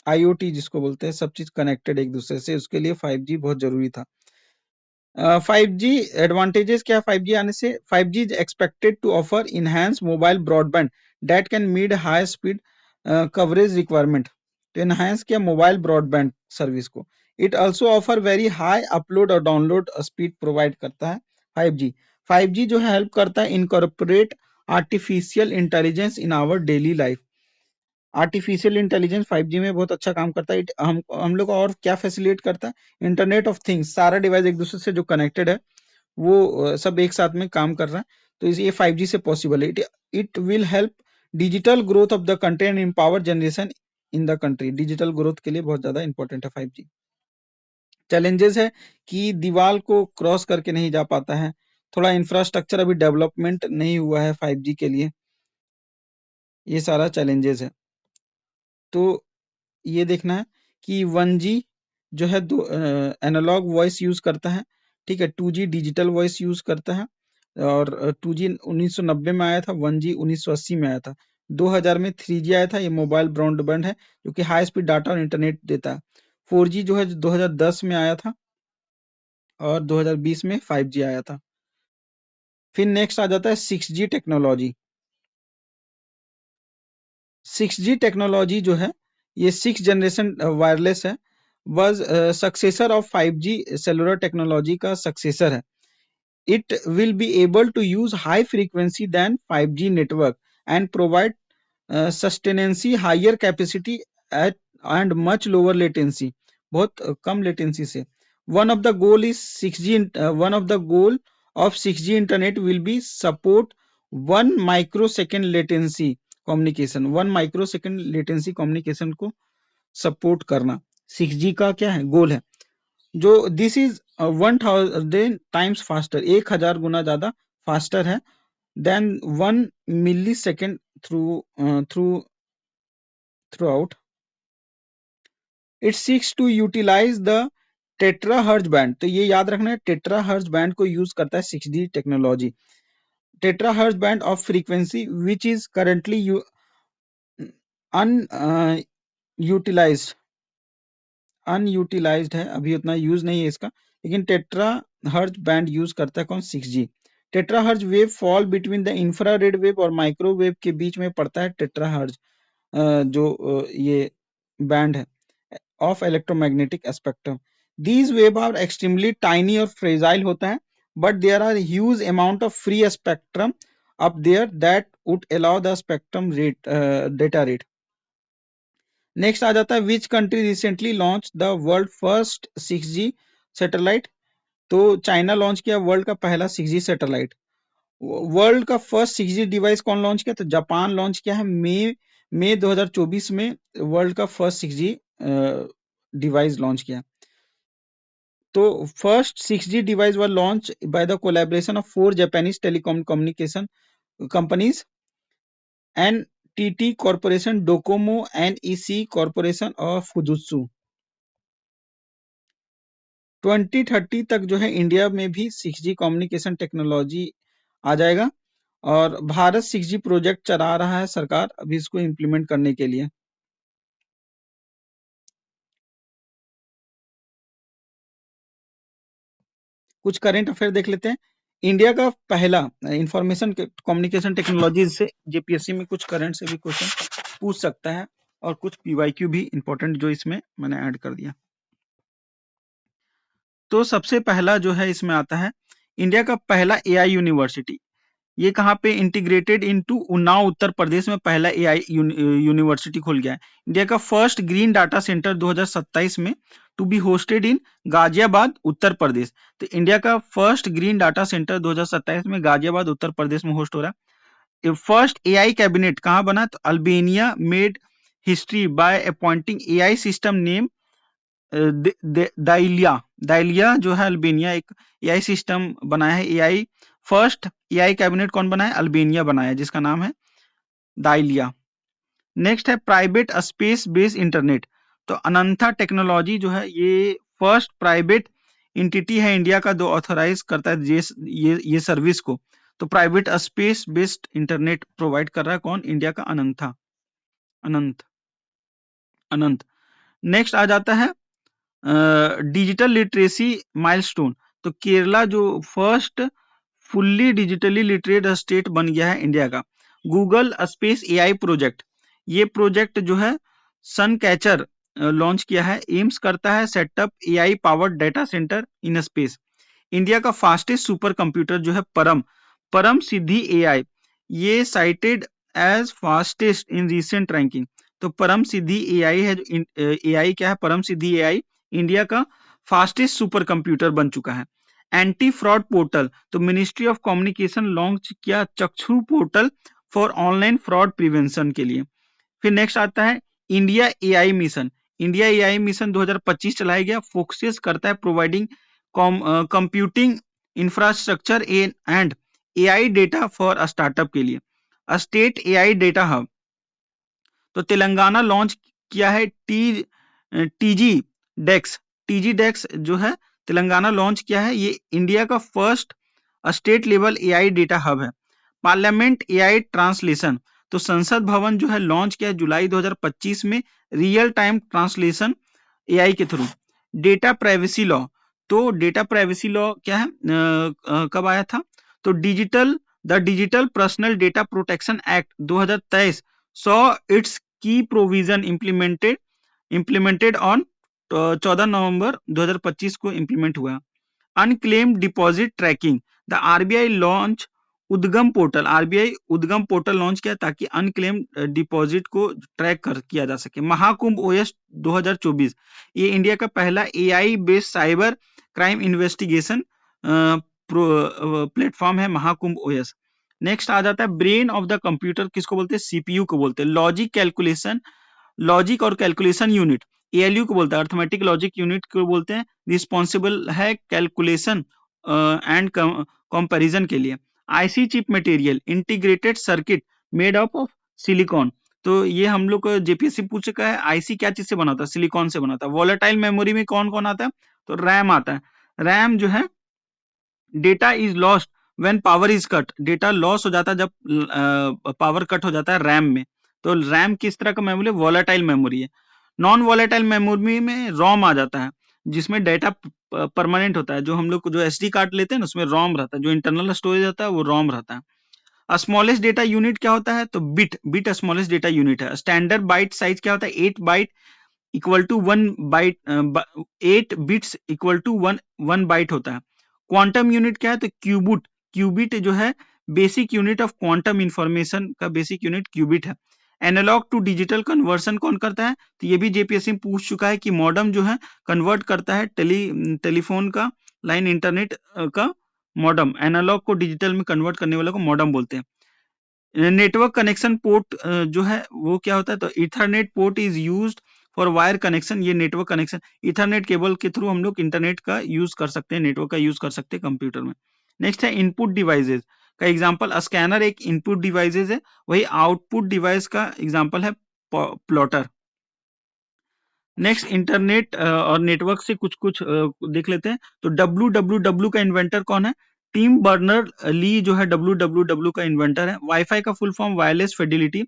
S1: IoT जिसको बोलते हैं, सब चीज connected एक दूसरे से, उसके लिए 5G बहुत जरूरी था। 5G एडवांटेजेस क्या है? 5G आने से 5G is expected to offer enhanced mobile broadband that can meet high speed coverage requirement। तो enhance किया मोबाइल ब्रॉडबैंड सर्विस को। It also offer very high upload और डाउनलोड स्पीड प्रोवाइड करता है 5G। 5G जो है हेल्प करता है incorporate artificial intelligence in our daily life. Artificial intelligence 5G में बहुत अच्छा काम करता है। हम लोग को और क्या फैसिलिटेट करता है, इंटरनेट ऑफ थिंग्स, सारा डिवाइस एक दूसरे से जो कनेक्टेड है वो सब एक साथ में काम कर रहा है, तो ये 5G से पॉसिबल है। It will help digital growth of the country and empower generation in the country. Digital growth के लिए बहुत ज्यादा इंपॉर्टेंट है 5G। चैलेंजेस है कि दीवार को क्रॉस करके नहीं जा पाता है, थोड़ा इंफ्रास्ट्रक्चर अभी डेवलपमेंट नहीं हुआ है 5G के लिए, ये सारा चैलेंजेस है। तो ये देखना है कि 1G जो है एनालॉग वॉइस यूज करता है, ठीक है। 2G डिजिटल वॉइस यूज करता है, और 2G 1990 में आया था, 1G 1980 में आया था। 2000 में 3G आया था, ये मोबाइल ब्रॉडबैंड है जो कि हाई स्पीड डाटा और इंटरनेट देता है। 4G जो है 2010 में आया था, और 2020 में 5G आया था। फिर नेक्स्ट आ जाता है 6G टेक्नोलॉजी। 6G टेक्नोलॉजी जो है ये 6 जनरेशन वायरलेस है, was successor of 5G cellular technology का सक्सेसर है। It will be able to use high frequency than 5G network and provide sustainancy, higher capacity at and much lower latency, बहुत कम latency से। One of the goal is 6G one of the goal of 6G internet will be support 1 microsecond latency communication। 1 microsecond latency communication को support करना 6G का क्या है, goal है। जो this is 1000 times faster, 1000 गुना ज्यादा फास्टर है than 1 millisecond throughout. It seeks to utilise the terahertz band, तो ये याद रखना है, टेट्राहर्ट्ज बैंड को यूज करता है 6G technology. Terahertz band of frequency which is currently unutilised unutilised है, अभी उतना यूज नहीं है इसका, लेकिन टेट्राहर्ट्ज बैंड यूज करता है कौन, 6G। Terahertz wave fall between the infrared wave और माइक्रोवेव के बीच में पड़ता है टेट्राहर्ट्ज जो ये बैंड है of electromagnetic spectrum. These wave are extremely tiny और फ्रेजाइल होता है, but there are huge amount of free spectrum up there that would allow the spectrum rate data rate. Next आ जाता है which country recently launch the world first 6G satellite. तो China launch किया world का पहला 6G satellite. World का first 6G device कौन launch किया, तो जापान लॉन्च किया है मई 2024 में वर्ल्ड का फर्स्ट 6G डिवाइस लॉन्च किया। तो first 6G device was launch by the collaboration of 4 Japanese telecom communication companies, NTT Corporation, Docomo, NEC Corporation और Fujitsu। 2030 तक जो है इंडिया में भी 6G कम्युनिकेशन टेक्नोलॉजी आ जाएगा, और भारत 6G प्रोजेक्ट चला रहा है सरकार अभी इसको इम्प्लीमेंट करने के लिए। कुछ करंट अफेयर देख लेते हैं। इंडिया का पहला इंफॉर्मेशन कम्युनिकेशन टेक्नोलॉजी से जेपीएससी में कुछ करंट से भी क्वेश्चन पूछ सकता है, और कुछ पीवाईक्यू भी इंपॉर्टेंट जो इसमें मैंने ऐड कर दिया। तो सबसे पहला जो है इसमें आता है इंडिया का पहला एआई यूनिवर्सिटी। ये कहाँ पे इंटीग्रेटेड इनटू उन्नाव उत्तर प्रदेश में पहला एआई यूनिवर्सिटी खुल गया है। इंडिया का फर्स्ट ग्रीन डाटा सेंटर 2027 में to be hosted in Ghaziabad Uttar Pradesh. तो इंडिया का फर्स्ट ग्रीन डाटा सेंटर 2027 में गाजियाबाद उत्तर प्रदेश में होस्ट हो रहा है। फर्स्ट एआई कैबिनेट कहाँ बना, तो Albania made history by appointing AI system name Diella जो है अल्बेनिया एक एआई सिस्टम बनाया है। एआई फर्स्ट एआई कैबिनेट कौन बनाया, अल्बेनिया बनाया, जिसका नाम है दाइलिया। नेक्स्ट है प्राइवेट स्पेस बेस्ड इंटरनेट। तो अनंथा टेक्नोलॉजी जो है ये फर्स्ट प्राइवेट एंटिटी है इंडिया का जो ऑथराइज करता है ये सर्विस को। तो private space based internet provide कर रहा है कौन, इंडिया का अनंथा अनंत। नेक्स्ट आ जाता है डिजिटल लिटरेसी माइलस्टोन। तो केरला जो first fully digitally literate state बन गया है इंडिया का। गूगल स्पेस एआई प्रोजेक्ट, ये प्रोजेक्ट जो है सन कैचर लॉन्च किया है, एम्स करता है set up AI powered data centre in space. India का फास्टेस्ट सुपर कंप्यूटर जो है परम सिद्धि एआई, ये cited as fastest in recent ranking. तो परम सिद्धि एआई है, जो एआई क्या है, परम सिद्धि एआई इंडिया का फास्टेस्ट सुपर कंप्यूटर बन चुका है। एंटी फ्रॉड पोर्टल, तो मिनिस्ट्री ऑफ कम्युनिकेशन लॉन्च किया चक्षु portal for online fraud prevention के लिए। फिर नेक्स्ट आता है India AI mission. India AI mission 2025 चलाया गया, फोकस करता है providing computing infrastructure and AI data for startup के लिए। स्टेट एआई डेटा हब, तो तेलंगाना लॉन्च किया है टीजी डेक्स। टीजी डेक्स जो है तेलंगाना लॉन्च किया है, ये इंडिया का first state level AI data hub है। पार्लियामेंट एआई ट्रांसलेशन, तो संसद भवन जो है लॉन्च किया जुलाई 2025 में रियल टाइम ट्रांसलेशन एआई के थ्रू। डेटा प्राइवेसी लॉ, तो डेटा प्राइवेसी लॉ क्या है, कब आया था, तो digital personal data protection act 2023 so its key provision implemented on 14 November 2025 को इम्प्लीमेंट हुआ। Unclaimed deposit tracking, the RBI launch UDGAM portal, RBI UDGAM portal launch किया ताकि अनक्लेम्ड डिपॉजिट को ट्रैक किया जा सके। महाकुंभ ओएस 2024, ये इंडिया का पहला AI based cyber crime investigation platform है महाकुंभ ओएस। नेक्स्ट आ जाता है ब्रेन ऑफ द कंप्यूटर, किसको बोलते हैं, सीपीयू को बोलते हैं। लॉजिक और कैलकुलेशन यूनिट, एएलयू को बोलते हैं। अर्थमेटिक लॉजिक यूनिट को बोलते हैं, रिस्पॉन्सिबल है कैलकुलेशन एंड कंपैरिजन के लिए। IC chip material, integrated circuit made up of silicon, तो ये हम लोग को जेपीएससी पूछ चुका है, आईसी क्या चीज से बना था, सिलिकॉन से बना था। वॉलेटाइल मेमोरी में कौन कौन आता है, तो रैम आता है। रैम जो है data is lost when power is cut, data loss हो जाता है जब पावर कट हो जाता है रैम में। तो रैम किस तरह का मेमोरी है, वॉलेटाइल मेमोरी है। नॉन वॉलेटाइल मेमोरी में रोम आ जाता है, जिसमें डेटा परमानेंट होता है, जो हम लोग जो एसडी कार्ड लेते हैं ना उसमें रोम रहता है, जो इंटरनल स्टोरेज रहता है वो रोम रहता है। स्मॉलेस्ट डेटा यूनिट क्या होता है, तो बिट स्मॉलेस्ट डेटा यूनिट है। स्टैंडर्ड बाइट साइज क्या होता है, 8 byte equal to 8 bits equal to 1 byte होता है। क्वांटम यूनिट क्या है, तो क्यूबिट जो है basic unit of quantum information का बेसिक यूनिट क्यूबिट है। एनालॉग टू डिजिटल कन्वर्सन कौन करता है, तो ये भी जेपीएससी में पूछ चुका है कि मॉडम जो है कन्वर्ट करता है टेलीफोन का लाइन इंटरनेट का मॉडम, एनालॉग को डिजिटल में कन्वर्ट करने वाले को मॉडम बोलते हैं। नेटवर्क कनेक्शन पोर्ट जो है वो क्या होता है, तो Ethernet port is used for wire connection, ये नेटवर्क कनेक्शन, इथरनेट केबल के थ्रू हम लोग इंटरनेट का यूज कर सकते हैं, नेटवर्क का यूज कर सकते हैं कंप्यूटर में। नेक्स्ट है इनपुट डिवाइसेस का एग्जांपल, स्कैनर एक इनपुट डिवाइसेस है, वही आउटपुट डिवाइस का एग्जांपल है प्लॉटर। नेक्स्ट इंटरनेट और नेटवर्क से कुछ कुछ देख लेते हैं, तो डब्ल्यू का इन्वेंटर कौन है, टिम बर्नर ली जो है डब्ल्यू का इन्वेंटर है। वाईफाई का full form wireless fidelity,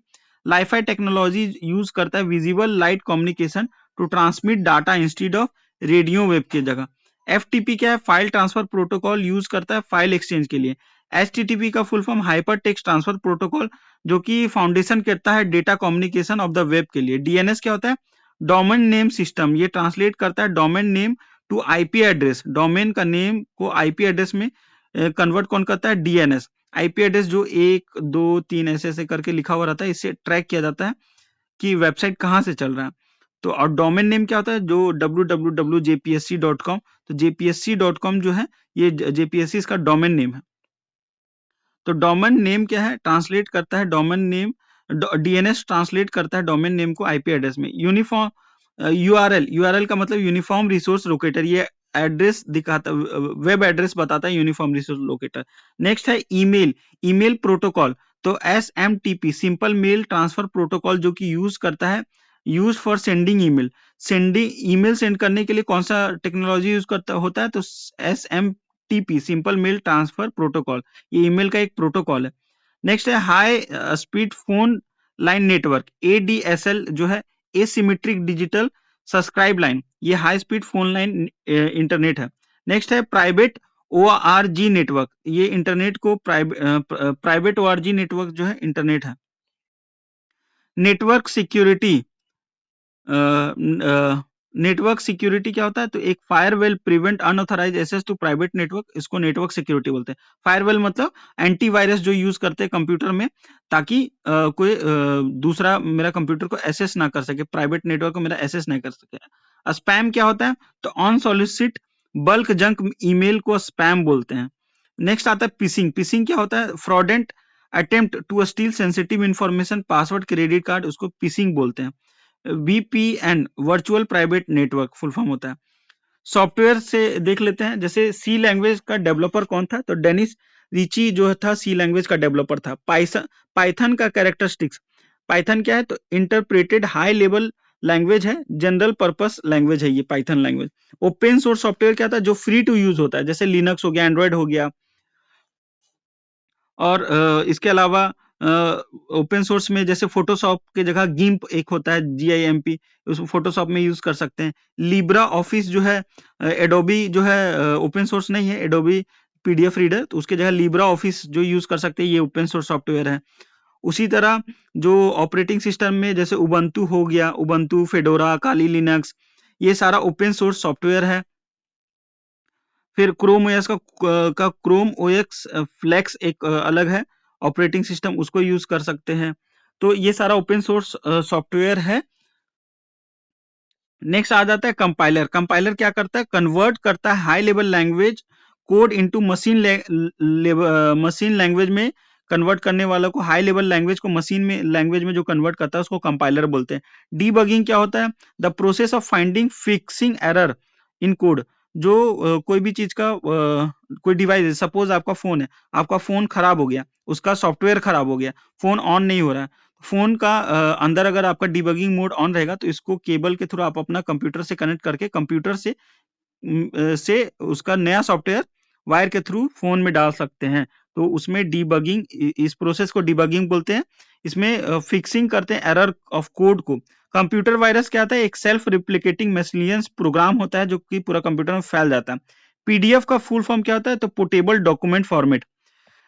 S1: WiFi technology use करता है visible light communication to transmit data instead of radio wave की जगह। एफटीपी क्या है, फाइल ट्रांसफर प्रोटोकॉल यूज करता है फाइल एक्सचेंज के लिए। एचटीटीपी का full form hyper text transfer protocol, जो कि फाउंडेशन करता है data communication of the web के लिए। डीएनएस क्या होता है, डोमेन नेम सिस्टम, ये ट्रांसलेट करता है domain name to IP address, domain का नेम को आईपी एड्रेस में कन्वर्ट कौन करता है, डीएनएस। आईपी एड्रेस जो 1 2 3 ऐसे ऐसे करके लिखा हुआ रहता है, इससे ट्रैक किया जाता है कि वेबसाइट कहाँ से चल रहा है। तो और डोमेन नेम क्या होता है, जो www.jpsc.com, तो jpsc.com जो है ये जेपीएससी इसका डोमेन नेम है। तो डोमेन नेम क्या है, ट्रांसलेट करता है डोमेन नेम, डीएनएस ट्रांसलेट करता है डोमेन नेम को आईपी एड्रेस में। यूनिफॉर्म यूआरएल का मतलब यूनिफॉर्म रिसोर्स लोकेटर, ये एड्रेस दिखाता, वेब एड्रेस बताता है यूनिफॉर्म रिसोर्स लोकेटर। नेक्स्ट है ईमेल प्रोटोकॉल, तो SMTP simple mail transfer protocol, जो कि यूज करता है use for sending email send करने के लिए कौन सा टेक्नोलॉजी यूज करता होता है, तो SMTP simple mail transfer protocol, ये ईमेल का एक प्रोटोकॉल है। नेक्स्ट है high speed phone line network, ADSL जो है एसिमेट्रिक डिजिटल सब्सक्राइब लाइन, ये high speed phone line internet है। नेक्स्ट है प्राइवेट ओआरजी नेटवर्क, ये इंटरनेट को प्राइवेट ओआरजी नेटवर्क जो है इंटरनेट है। नेटवर्क सिक्योरिटी नेटवर्क सिक्योरिटी क्या होता है, तो एक firewall prevent unauthorised access to private network, इसको नेटवर्क सिक्योरिटी बोलते हैं। फायरवेल मतलब एंटीवायरस जो यूज करते हैं कंप्यूटर में, ताकि कोई दूसरा मेरा कंप्यूटर को एक्सेस ना कर सके, प्राइवेट नेटवर्क को मेरा एक्सेस नहीं कर सके। स्पैम क्या होता है, तो अनसॉलिसिट बल्क जंक ईमेल को स्पैम बोलते हैं। नेक्स्ट आता है पिसिंग। पिसिंग क्या होता है, fraudulent attempt to steal sensitive information, password, credit card, उसको पिसिंग बोलते हैं। VPN virtual private network full form होता है। सॉफ्टवेयर से देख लेते हैं, जैसे सी लैंग्वेज का डेवलपर कौन था, तो डेनिस रिची जो था सी लैंग्वेज का डेवलपर था। पाइथन का कैरेक्टरिस्टिक्स, पाइथन क्या है, तो इंटरप्रेटेड हाई लेवल लैंग्वेज है, जनरल पर्पस लैंग्वेज है ये Python language. Open source software क्या था, जो फ्री टू यूज होता है, जैसे लिनक्स हो गया, एंड्रॉइड हो गया। और इसके अलावा ओपन सोर्स में जैसे फोटोशॉप की जगह गिम्प एक होता है, GIMP, उस फोटोशॉप में यूज कर सकते हैं। लिब्रा ऑफिस जो है, एडोबी जो है ओपन सोर्स नहीं है, एडोबी PDF रीडर, तो उसके जगह लिब्रा ऑफिस जो यूज कर सकते हैं, ये ओपन सोर्स सॉफ्टवेयर है। उसी तरह जो ऑपरेटिंग सिस्टम में जैसे उबंटू हो गया, उबंटू, फेडोरा, काली लिनक्स, ये सारा ओपन सोर्स सॉफ्टवेयर है। फिर क्रोम ओएस का क्रोम OS फ्लेक्स एक अलग है ऑपरेटिंग सिस्टम, उसको यूज कर सकते हैं। तो ये सारा ओपन सोर्स सॉफ्टवेयर है। नेक्स्ट आ जाता है कंपाइलर। कंपाइलर क्या करता है, कन्वर्ट करता है high level language code into machine language में कन्वर्ट करने वाला को, हाई लेवल लैंग्वेज को मशीन में लैंग्वेज में जो कन्वर्ट करता है उसको कंपाइलर बोलते हैं। डीबगिंग क्या होता है, the process of finding fixing error in code. जो कोई भी चीज का कोई डिवाइस, सपोज आपका फोन है, आपका फोन खराब हो गया, उसका सॉफ्टवेयर खराब हो गया, फोन ऑन नहीं हो रहा है, फोन का अंदर अगर आपका डिबगिंग मोड ऑन रहेगा, तो इसको केबल के थ्रू आप अपना कंप्यूटर से कनेक्ट करके कंप्यूटर से उसका नया सॉफ्टवेयर वायर के थ्रू फोन में डाल सकते हैं। तो उसमें डिबगिंग, इस प्रोसेस को डिबगिंग बोलते हैं। इसमें फिक्सिंग करते हैं एरर ऑफ कोड को। कंप्यूटर वायरस क्या होता है, एक सेल्फ रिप्लिकेटिंग मैलिशियस प्रोग्राम होता है जो कि पूरा कंप्यूटर में फैल जाता है। PDF का फुल फॉर्म क्या होता है, तो पोर्टेबल डॉक्यूमेंट फॉर्मेट।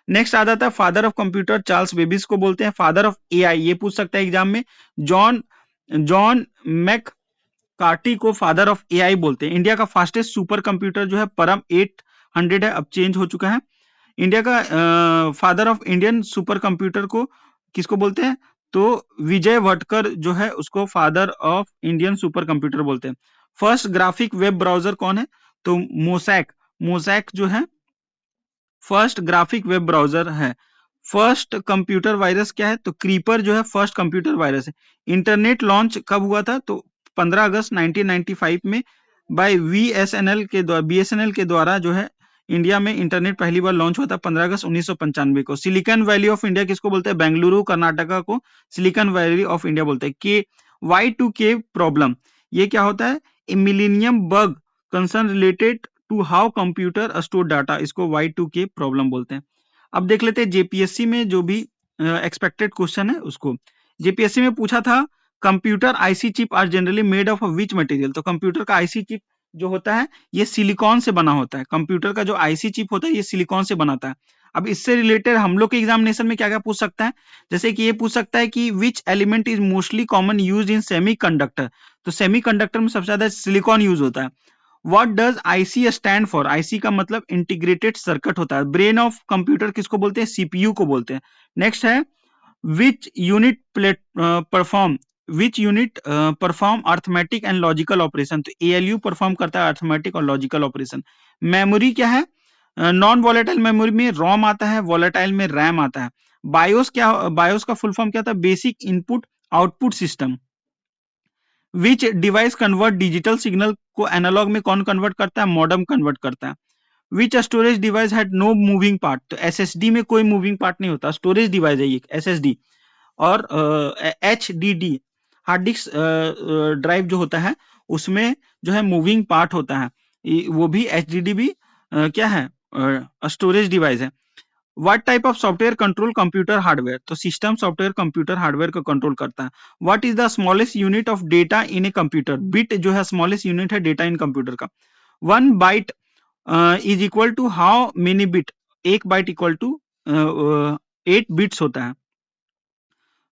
S1: नेक्स्ट आ जाता है father of computer, Charles babies को बोलते हैं। फादर ऑफ AI, ये पूछ सकता है एग्जाम में, जॉन जॉन मैककार्टी को फादर ऑफ AI बोलते हैं। इंडिया का फास्टेस्ट सुपर कंप्यूटर जो है परम 800 है, अब चेंज हो चुका है। इंडिया का father of Indian super computer को किसको बोलते हैं, तो विजय भटकर जो है उसको father of Indian super computer बोलते हैं। फर्स्ट ग्राफिक वेब ब्राउजर कौन है, तो मोसैक। मोसैक जो है फर्स्ट ग्राफिक वेब ब्राउजर है। फर्स्ट कंप्यूटर वायरस क्या है, तो क्रीपर जो है फर्स्ट कंप्यूटर वायरस है। इंटरनेट लॉन्च कब हुआ था, तो 15 अगस्त 1995 में बाय BSNL के द्वारा जो है इंडिया में इंटरनेट पहली बार लॉन्च हुआ था 15 अगस्त 1995 को। सिलिकॉन वैली ऑफ इंडिया किसको बोलते हैं, बेंगलुरु कर्नाटका को सिलिकॉन वैली ऑफ इंडिया बोलते हैं। के Y2K प्रॉब्लम, ये क्या होता है, millennium bug concern related to how computer store data, इसको Y2K प्रॉब्लम बोलते हैं। अब देख लेते हैं JPSC में जो भी एक्सपेक्टेड क्वेश्चन है उसको। JPSC में पूछा था computer IC chip are generally made of which material, तो कंप्यूटर का IC चिप जो होता है ये सिलिकॉन से बना होता है। कंप्यूटर का जो IC चिप होता है ये सिलिकॉन से बनाता है। अब इससे रिलेटेड हम लोग के एग्जामिनेशन में क्या क्या पूछ सकता है, जैसे कि ये पूछ सकता है कि which element is mostly common use in semiconductor, तो सेमीकंडक्टर में सबसे ज्यादा सिलिकॉन यूज होता है। What does IC stand for, IC का मतलब इंटीग्रेटेड सर्किट होता है। ब्रेन ऑफ कंप्यूटर किसको बोलते हैं, CPU को बोलते हैं। नेक्स्ट है which unit perform arithmetic and logical operation, तो ALU परफॉर्म करता है अर्थमेटिक और लॉजिकल ऑपरेशन। मेमोरी क्या है, नॉन वॉलेटाइल मेमोरी में ROM आता है, वॉलेटाइल में RAM आता है। बायोस का फुल फॉर्म क्या था, basic input output system. Which device convert digital signal को एनालॉग में कौन कन्वर्ट करता है, मॉडेम कन्वर्ट करता है। Which storage device had no moving part, तो SSD में कोई मूविंग पार्ट नहीं होता, स्टोरेज डिवाइस है ये SSD। और HDD हार्ड डिस्क ड्राइव जो होता है उसमें जो है मूविंग पार्ट होता है, वो भी HDD भी क्या है, स्टोरेज डिवाइस है। What type of software control computer hardware, तो सिस्टम सॉफ्टवेयर कंप्यूटर हार्डवेयर को कंट्रोल करता है। What is the smallest unit of data in a computer, bit जो है स्मॉलेस्ट यूनिट है डेटा इन कंप्यूटर का। 1 byte is equal to how many bit, एक byte equal to 8 bits होता है।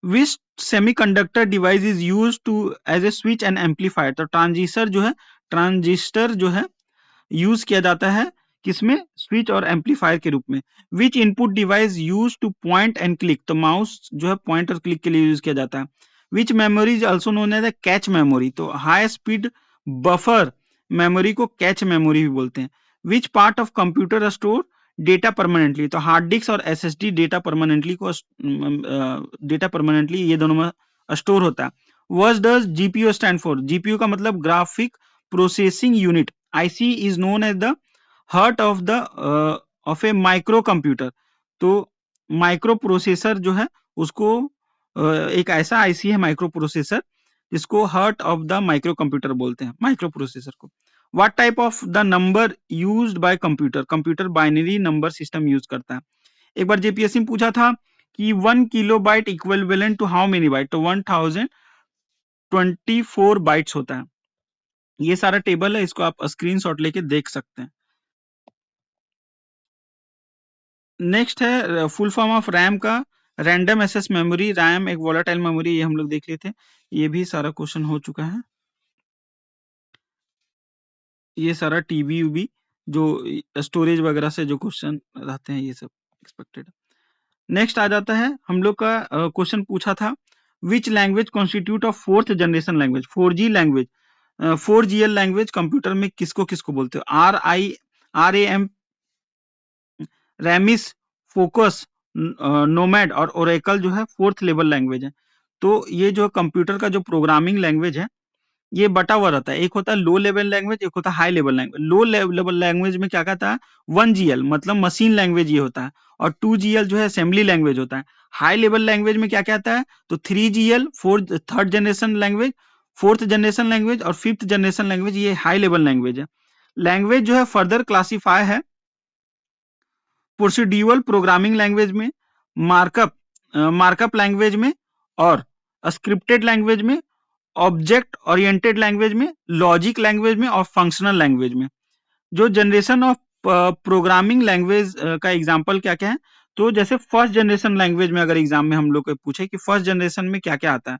S1: Which semiconductor device is use to as a switch and amplifier. तो transistor जो है यूज किया जाता है किसमें, स्विच और एम्पलीफायर के रूप में। Which input device use to point and click. तो माउस जो है पॉइंट और क्लिक के लिए यूज किया जाता है। Which memory is also known as cache memory. तो हाई स्पीड बफर मेमोरी को कैच मेमोरी भी बोलते हैं। Which part of computer store data permanently. तो हार्ड डिस्क और एसएसडी डेटा परमानेंटली ये दोनों में स्टोर होता है। What does GPU stand for. GPU का मतलब graphic processing unit. IC is known as the heart of a microcomputer. तो माइक्रो प्रोसेसर जो है उसको एक ऐसा आईसी है माइक्रो प्रोसेसर जिसको heart of the micro computer बोलते हैं, माइक्रो प्रोसेसर को। What type of the number used by computer. Computer binary number system use करता है। एक बार जेपीएससी में पूछा था कि 1 kilobyte equivalent to how many byte. तो 1024 बाइट्स होता है। ये सारा टेबल है, इसको आप स्क्रीनशॉट लेके देख सकते हैं। नेक्स्ट है फुल फॉर्म ऑफ रैम का, रैंडम एक्सेस मेमोरी। रैम एक वोलेटाइल मेमोरी, ये हम लोग देख लिए थे, ये भी सारा क्वेश्चन हो चुका है। ये सारा टीबी यूबी जो स्टोरेज वगैरह से जो क्वेश्चन रहते हैं ये सब एक्सपेक्टेड। नेक्स्ट आ जाता है हम लोग का क्वेश्चन पूछा था which language constitute of fourth generation language. 4G language, 4GL language computer में किसको किसको बोलते हो। RAM, रैमिस, फोकस, नोमैड और ओरेकल जो है फोर्थ लेवल लैंग्वेज है। तो ये जो कंप्यूटर का जो प्रोग्रामिंग लैंग्वेज है ये बटा हुआ रहता है, एक होता है लो लेवल लैंग्वेज, एक होता है high level language. Low level language में क्या कहता है 1GL मतलब मशीन लैंग्वेज ये होता है, और 2GL जो है असेंबली लैंग्वेज होता है। हाई लेवल लैंग्वेज में क्या कहता है तो 3GL third generation language, fourth generation language और फिफ्थ जनरेशन लैंग्वेज, ये हाई लेवल लैंग्वेज है। लैंग्वेज जो है फर्दर क्लासीफाई है प्रोसीड्यूरल प्रोग्रामिंग लैंग्वेज में, मार्कअप लैंग्वेज में, और स्क्रिप्टेड लैंग्वेज में, ऑब्जेक्ट ओरिएंटेड लैंग्वेज में, लॉजिक लैंग्वेज में और फंक्शनल लैंग्वेज में। जो जनरेशन ऑफ प्रोग्रामिंग लैंग्वेज का एग्जांपल क्या क्या है, तो जैसे फर्स्ट जनरेशन लैंग्वेज में अगर एग्जाम में हम लोग को पूछे कि फर्स्ट जनरेशन में क्या क्या आता है,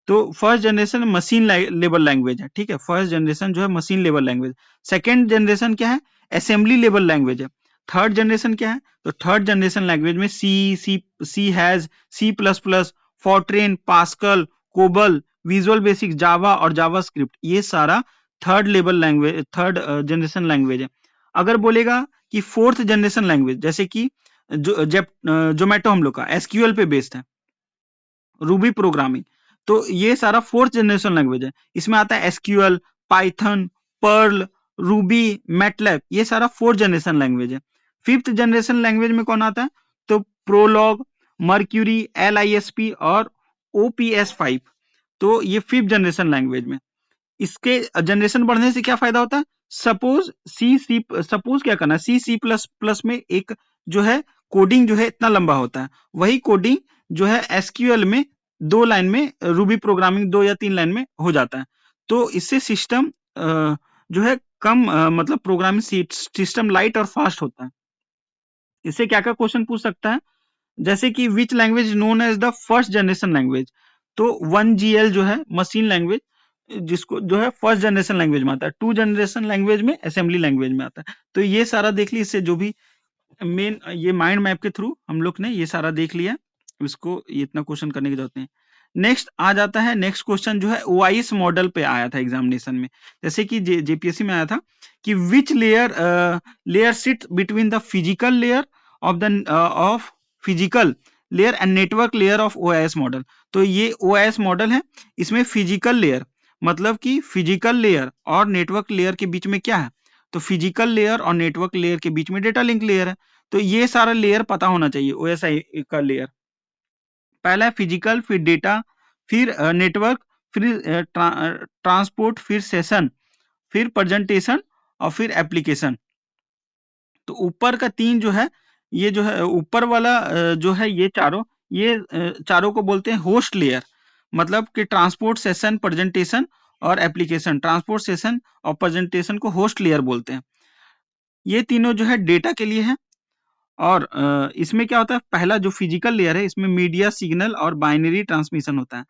S1: तो first generation machine level language है, ठीक है, फर्स्ट जनरेशन जो है machine level language. Second generation क्या है, असेंबली लेवल लैंग्वेज है। थर्ड जनरेशन क्या है, तो थर्ड जनरेशन लैंग्वेज में C has, C++, Fortran, Pascal, COBOL, Visual Basic, Java और जावा स्क्रिप्ट, ये सारा third level language, third generation language है। अगर बोलेगा कि फोर्थ जनरेशन लैंग्वेज, जैसे कि जोमेटो हम लोग का एसक्यूएल पे बेस्ड है, रूबी प्रोग्रामिंग, तो ये सारा फोर्थ जनरेशन लैंग्वेज है। इसमें आता है SQL, Python, Perl, Ruby, MATLAB, ये सारा फोर्थ जनरेशन लैंग्वेज है। फिफ्थ जनरेशन लैंग्वेज में कौन आता है, तो प्रोलॉग, मर्क्यूरी, LISP और OPS5, तो ये फिफ्थ जनरेशन लैंग्वेज में। इसके जनरेशन बढ़ने से क्या फायदा होता है, सपोज क्या करना है, C++ में एक जो है कोडिंग जो है इतना लंबा होता है, वही कोडिंग जो है एसक्यूएल में 2 लाइन में, रूबी प्रोग्रामिंग 2 या 3 लाइन में हो जाता है। तो इससे सिस्टम जो है कम मतलब प्रोग्रामिंग सिस्टम लाइट और फास्ट होता है। इससे क्या क्या क्वेश्चन पूछ सकता है, जैसे कि which language known as the first generation language. तो 1GL जो है मशीन लैंग्वेज, जिसको जो है फर्स्ट जनरेशन लैंग्वेज में आता है, 2 जनरेशन लैंग्वेज में असेंबली लैंग्वेज में आता है। तो ये सारा देख ली, इससे जो भी मेन ये माइंड मैप के थ्रू हम लोग ने ये सारा देख लिया, इसको ये इतना क्वेश्चन करने की जरूरत नहीं। नेक्स्ट आ जाता है, नेक्स्ट क्वेश्चन जो है OIS मॉडल पे आया था एग्जामिनेशन में, जैसे कि जेपीएससी में आया था कि which layer sit between the physical layer of physical layer and network layer of OIS model. तो ये OIS मॉडल है, इसमें फिजिकल लेयर मतलब कि फिजिकल लेयर और नेटवर्क लेयर के बीच में क्या है, तो फिजिकल लेयर और नेटवर्क लेयर के बीच में डेटा लिंक लेयर है। तो ये सारा लेयर पता होना चाहिए OSI का लेयर। पहला है फिजिकल, फिर डेटा, फिर नेटवर्क, फिर ट्रांसपोर्ट, फिर सेशन, फिर प्रेजेंटेशन और फिर एप्लीकेशन। तो ऊपर का 3 जो है, ये जो है ऊपर वाला जो है ये चारों को बोलते हैं होस्ट लेयर, मतलब कि ट्रांसपोर्ट, सेशन, प्रेजेंटेशन और एप्लीकेशन। ट्रांसपोर्ट, सेशन और प्रेजेंटेशन को होस्ट लेयर बोलते हैं। ये तीनों जो है डेटा के लिए है, और इसमें क्या होता है, पहला जो फिजिकल लेयर है इसमें मीडिया सिग्नल और बाइनरी ट्रांसमिशन होता है।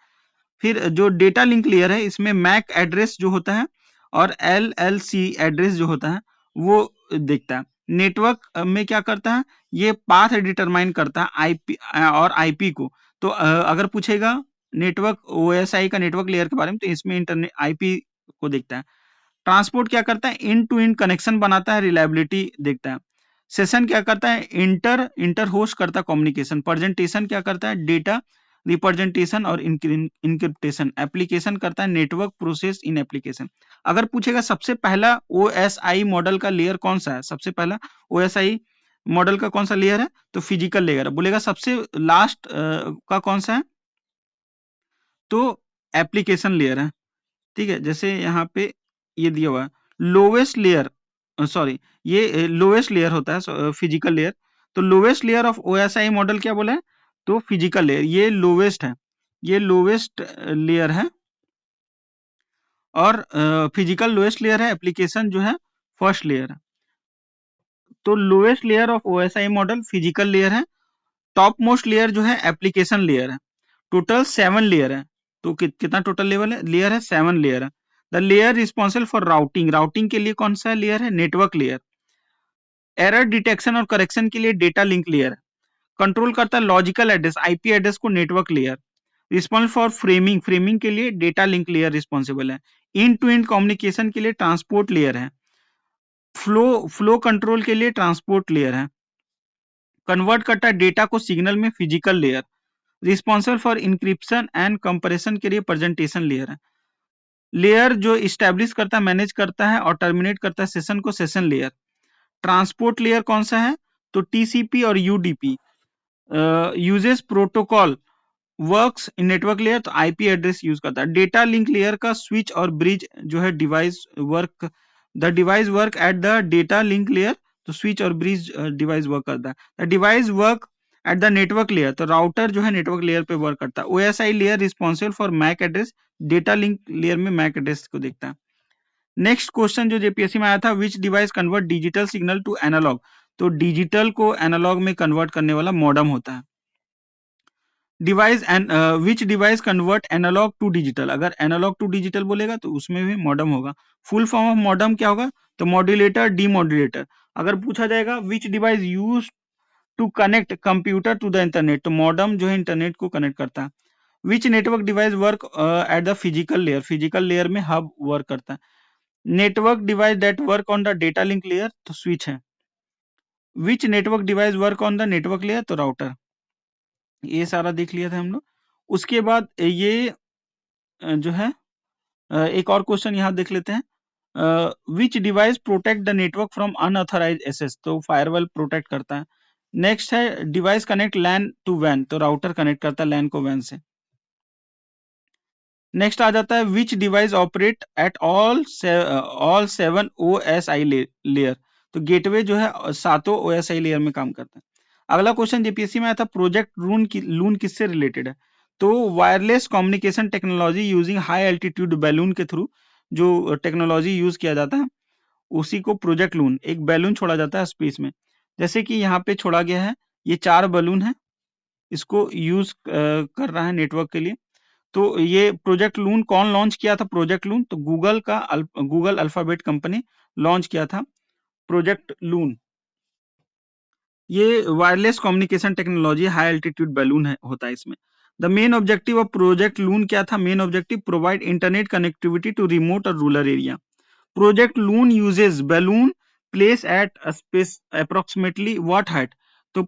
S1: फिर जो डेटा लिंक लेयर है इसमें मैक एड्रेस जो होता है और एलएलसी एड्रेस जो होता है वो देखता है। नेटवर्क में क्या करता है, ये पाथ डिटरमाइन करता है आईपी और आईपी को। तो अगर पूछेगा नेटवर्क ओएसआई का नेटवर्क लेयर के बारे में, तो इसमें इंटरनेट आईपी को देखता है। ट्रांसपोर्ट क्या करता है, इंड टू इंड कनेक्शन बनाता है, रिलायबिलिटी देखता है। सेशन क्या करता है, इंटर होस्ट करता है कम्युनिकेशन। प्रेजेंटेशन क्या करता है, डेटा रिप्रेजेंटेशन और इंक्रिप्टेशन। एप्लीकेशन करता है नेटवर्क प्रोसेस इन एप्लीकेशन। अगर पूछेगा सबसे पहला ओएसआई मॉडल का लेयर कौन सा है, सबसे पहला ओएसआई मॉडल का कौन सा लेयर है, तो फिजिकल लेयर है। बोलेगा सबसे लास्ट का कौन सा है, तो एप्लीकेशन लेयर है। ठीक है, जैसे यहाँ पे ये दिया हुआ है लोवेस्ट लेयर, सॉरी ये लोवेस्ट लेयर होता है फिजिकल लेयर। तो lowest layer of OSI model क्या बोला है, तो फिजिकल लेयर, ये लोवेस्ट है, ये लोवेस्ट लेयर है। और फिजिकल लोएस्ट लेयर है, एप्लीकेशन जो है फर्स्ट लेयर है। तो lowest layer of OSI model physical layer है, टॉप मोस्ट लेयर जो है एप्लीकेशन लेयर है। टोटल 7 लेयर है। तो कितना टोटल लेवल है, लेयर है 7 लेयर है। The layer responsible for routing, routing के लिए कौन सा लेयर है, नेटवर्क लेयर। एरर डिटेक्शन और करेक्शन के लिए डेटा लिंक लेयर। कंट्रोल करता है लॉजिकल एड्रेस, आईपी एड्रेस को, network layer. Response for framing, framing के लिए डेटा लिंक लेयर रिस्पॉन्सिबल है। इन टू इन कम्युनिकेशन के लिए ट्रांसपोर्ट लेयर है। फ्लो कंट्रोल के लिए ट्रांसपोर्ट लेयर है। कन्वर्ट करता है डेटा को सिग्नल में, physical layer. Responsible for encryption and compression के लिए प्रेजेंटेशन लेयर है। लेयर जो इस्टेब्लिश करता है, मैनेज करता है और टर्मिनेट करता है सेशन को, सेशन लेयर। ट्रांसपोर्ट लेयर कौन सा है, तो टीसीपी और UDP. Uses protocol works in network layer, तो आईपी एड्रेस यूज करता है। डेटा लिंक लेयर का स्विच और ब्रिज जो है device work, the device work at the data link layer, तो स्विच और ब्रिज डिवाइस वर्क करता है। The device work at the network layer, तो राउटर जो है नेटवर्क लेयर पे वर्क करता है। OSI layer responsible for MAC address, data link layer में मैक एड्रेस को देखता है। नेक्स्ट क्वेश्चन जो जेपीएससी में आया था, which device convert digital signal to analogue, तो डिजिटल को एनालॉग में कन्वर्ट करने वाला मॉडम होता है। Device and which device convert analogue to digital, अगर एनालॉग टू डिजिटल बोलेगा तो उसमें भी मॉडम होगा। फुल फॉर्म ऑफ मॉडम क्या होगा, तो मॉड्यूलेटर डीमॉड्यूलेटर। अगर पूछा जाएगा which device use to connect computer to the internet, तो मॉडम जो है इंटरनेट को कनेक्ट करता है। Which network device work at the physical layer, physical layer में हब वर्क करता है। Network device that work on the data link layer, तो स्विच है। Which network device work on the network layer, तो router. ये सारा देख लिया था हम लोग। उसके बाद ये जो है एक और क्वेश्चन यहाँ देख लेते हैं। Which device protect the network from unauthorised access, तो फायरवॉल प्रोटेक्ट करता है। नेक्स्ट है डिवाइस कनेक्ट लैन टू वैन, तो राउटर कनेक्ट करता है लैन को वैन से। नेक्स्ट आ जाता है विच device operate at all 7 OSI layer, तो गेटवे जो है सातों ओएसआई लेयर में काम करता है। अगला क्वेश्चन जेपीएससी में आया था, प्रोजेक्ट लून किससे रिलेटेड है, तो wireless communication technology using high altitude balloon के थ्रू जो टेक्नोलॉजी यूज किया जाता है उसी को प्रोजेक्ट लून। एक बैलून छोड़ा जाता है स्पेस में, जैसे कि यहाँ पे छोड़ा गया है, ये 4 बैलून है, इसको यूज कर रहा है नेटवर्क के लिए। तो ये प्रोजेक्ट लून कौन लॉन्च किया था, प्रोजेक्ट लून, तो गूगल अल्फाबेट कंपनी लॉन्च किया था प्रोजेक्ट लून। ये wireless communication technology high altitude balloon है होता है इसमें। The main objective of Project Loon क्या था, main objective provide internet connectivity to remote और rural area. Project Loon uses balloon place at space approximately what height, तो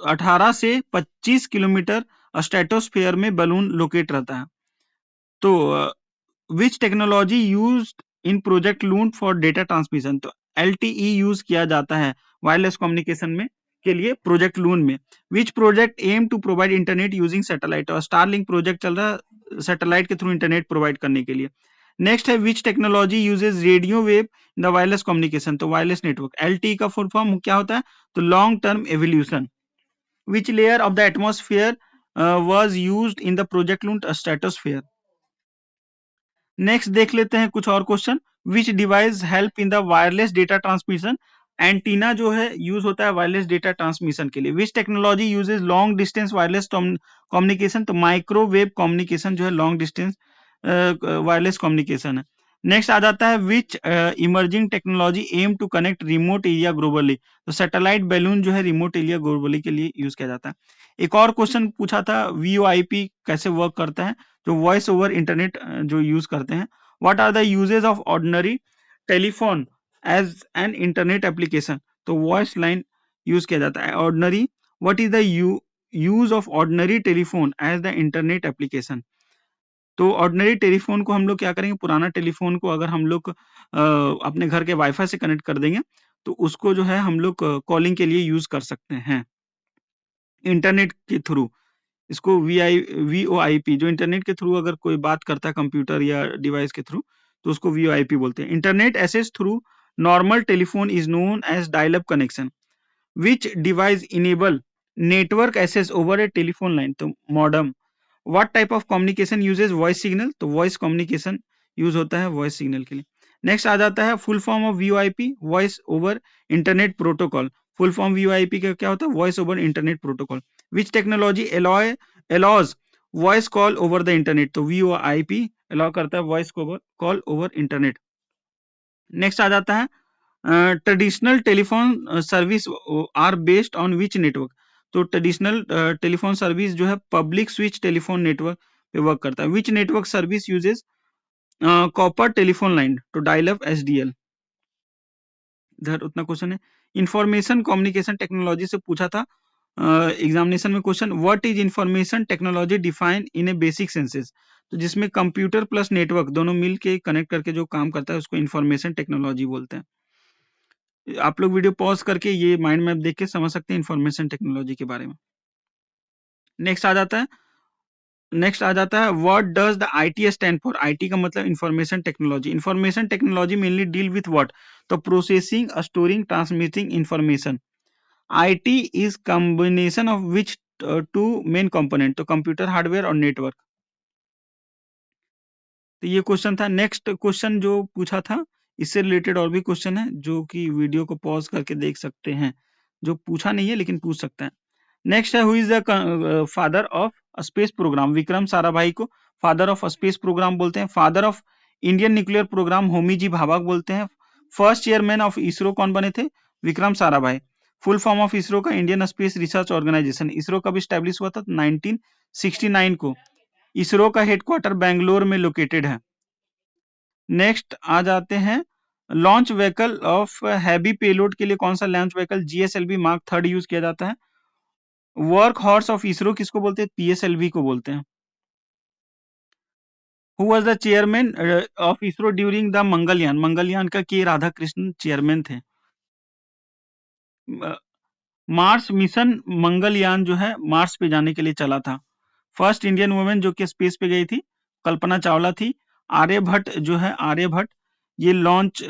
S1: 18 से 25 kilometre stratosphere में बैलून लोकेट रहता है। तो which technology used in Project Loon for data transmission, तो LTE use किया जाता है वायरलेस कम्युनिकेशन में के लिए प्रोजेक्ट लून में। Which project aim to provide internet using satellite, और स्टारलिंक प्रोजेक्ट चल रहा है सैटेलाइट के थ्रू इंटरनेट प्रोवाइड करने के लिए। नेक्स्ट है विच technology uses radio wave in the wireless communication, तो वायरलेस नेटवर्क। एलटीई का फुल फॉर्म क्या होता है, तो long term evolution. Which layer of the atmosphere was used in the project loon, stratosphere. Next देख लेते हैं कुछ और question. Which device help in the wireless data transmission, antenna जो है यूज होता है वायरलेस डेटा ट्रांसमिशन के लिए। Which technology uses long distance wireless communication, तो माइक्रोवेव कम्युनिकेशन जो है लॉन्ग डिस्टेंस वायरलेस कम्युनिकेशन है। नेक्स्ट आ जाता है which emerging technology aim to connect remote area globally, तो सैटेलाइट बैलून जो है रिमोट एरिया ग्लोबली के लिए यूज किया जाता है। एक और क्वेश्चन पूछा था VoIP कैसे वर्क करता है, जो वॉइस ओवर इंटरनेट जो यूज करते हैं। What are the uses of ordinary telephone as an internet application, तो वॉइस लाइन यूज किया जाता है ordinary. What is the use of ordinary telephone as the internet application, तो ऑर्डिनरी टेलीफोन को हम लोग क्या करेंगे, पुराना टेलीफोन को अगर हम लोग अपने घर के वाईफाई से कनेक्ट कर देंगे तो उसको जो है हम लोग कॉलिंग के लिए यूज कर सकते हैं इंटरनेट के थ्रू। इसको VoIP, जो इंटरनेट के थ्रू अगर कोई बात करता है कंप्यूटर या डिवाइस के थ्रू, तो उसको VoIP बोलते हैं। Internet access through normal telephone is known as dial up connection. Which device enable network access over a telephone line, तो modem. What type of communication uses voice signal, तो voice communication use होता है voice signal के लिए। Next आ जाता है full form of VoIP, voice over internet protocol. Full form VoIP का क्या होता है, voice over internet protocol. Which technology allows voice call over the internet, तो VoIP अलाउ करता है voice call over internet. Next आ जाता है traditional telephone service are based on which network, तो ट्रेडिशनल टेलीफोन सर्विस जो है पब्लिक स्विच टेलीफोन नेटवर्क पे वर्क करता है। Which network service uses copper telephone line, तो डायल अप SDL। इधर उतना क्वेश्चन है। इंफॉर्मेशन कम्युनिकेशन टेक्नोलॉजी से पूछा था एग्जामिनेशन में question, what is information technology define in A basic senses, तो जिसमें कंप्यूटर प्लस नेटवर्क दोनों मिल के कनेक्ट करके जो काम करता है उसको इंफॉर्मेशन टेक्नोलॉजी बोलते हैं। आप लोग वीडियो पॉज करके ये माइंड मैप देख के समझ सकते हैं इंफॉर्मेशन टेक्नोलॉजी के बारे में। नेक्स्ट आ जाता है what does the IT stand for, IT का मतलब information technology. Information technology mainly deal with what, तो processing, storing, transmitting information. IT is combination of which two main component, तो कंप्यूटर हार्डवेयर और नेटवर्क। तो ये क्वेश्चन था। Next question जो पूछा था इससे रिलेटेड और भी क्वेश्चन है जो कि वीडियो को पॉज करके देख सकते हैं, जो पूछा नहीं है लेकिन पूछ सकते हैं। नेक्स्ट है who is the father of space programme, Vikram Sarabhai को फादर ऑफ स्पेस प्रोग्राम बोलते हैं। Father of Indian nuclear programme Homi J Bhabha बोलते हैं। फर्स्ट चेयरमैन ऑफ इसरो कौन बने थे, Vikram Sarabhai. Full form of ISRO का Indian space research organisation, ISRO कब स्टैब्लिश हुआ था 1969 को। इसरो का हेडक्वार्टर बेंगलोर में लोकेटेड है। नेक्स्ट आ जाते हैं launch vehicle of heavy payload के लिए कौन सा launch vehicle GSLV mark 3 use किया जाता है। वर्क हॉर्स ऑफ इसरो किसको बोलते हैं, PSLV को बोलते हैं। Who was the chairman of ISRO during the Mangalyaan, Mangalyaan का के राधाकृष्णन चेयरमैन थे। मार्स मिशन, मंगलयान जो है मार्स पे जाने के लिए चला था। फर्स्ट इंडियन वुमेन जो कि स्पेस पे गई थी कल्पना चावला थी। आर्यभट्ट जो है आर्यभट्ट, ये लॉन्च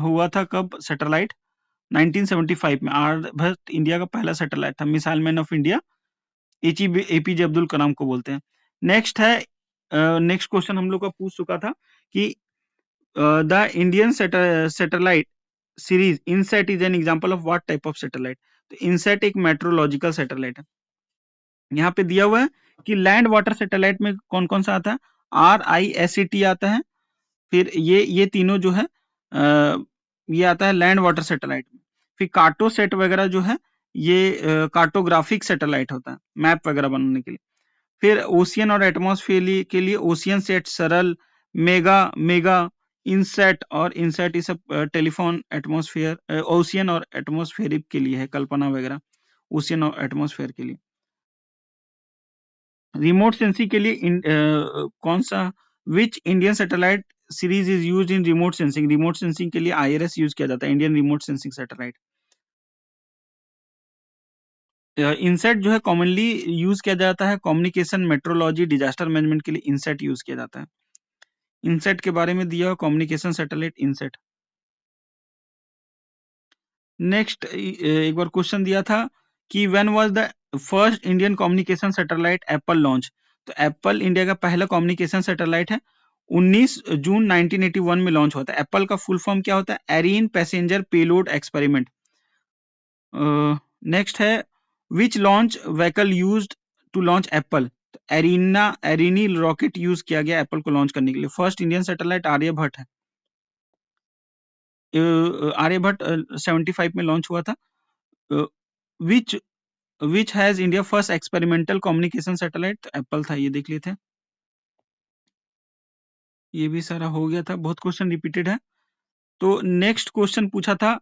S1: हुआ था कब, सैटेलाइट 1975 में। आर्यभट्ट इंडिया का पहला सैटेलाइट था। Missile man of India APJ Abdul Kalam को बोलते हैं। नेक्स्ट है नेक्स्ट क्वेश्चन हम लोग का पूछ चुका था कि the Indian satellite series INSAT is an example of what type of satellite, तो इनसैट एक मेट्रोलॉजिकल सैटेलाइट है। यहाँ पे दिया हुआ है कि लैंड वाटर सैटेलाइट में कौन कौन सा आता है, RISAT आता है। फिर ये तीनों जो है ये आता है लैंड वाटर सैटेलाइट में। फिर कार्टोसेट वगैरह जो है ये कार्टोग्राफिक सैटेलाइट होता है मैप वगैरह बनाने के लिए। फिर ओशियन और एटमॉस्फेयर के लिए ओशियन सेट, सरल, मेगा इनसेट, और इनसेट इस टेलीफोन एटमॉस्फेयर ओशियन और एटमॉस्फेरिक के लिए है, कल्पना वगैरह ओशियन और एटमॉस्फेयर के लिए। रिमोट सेंसिंग के लिए कौन सा, which Indian satellite series is used in remote sensing, remote sensing के लिए IRS यूज किया जाता है, Indian remote sensing satellite. INSAT जो है कॉमनली यूज किया जाता है कम्युनिकेशन, मेट्रोलॉजी, डिजास्टर मैनेजमेंट के लिए इनसेट यूज किया जाता है। इनसेट के बारे में दिया कम्युनिकेशन सैटेलाइट इनसेट। नेक्स्ट एक बार क्वेश्चन दिया था कि when was the first Indian communication satellite Apple launch, तो एप्पल इंडिया का पहला कम्युनिकेशन सैटेलाइट है 19 जून 1981 में लॉन्च होता है। एप्पल का फुल फॉर्म क्या होता है? Ariane passenger payload experiment. Next है which launch vehicle used to launch APPLE? Ariane rocket use किया गया एप्पल को लॉन्च करने के लिए। फर्स्ट इंडियन सैटेलाइट आर्यभट्ट है। आर्यभट्ट 75 में लॉन्च हुआ था। Which which has India first experimental communication satellite? APPLE था, ये देख लेते हैं। ये भी सारा हो गया था, बहुत क्वेश्चन रिपीटेड है। तो नेक्स्ट क्वेश्चन पूछा था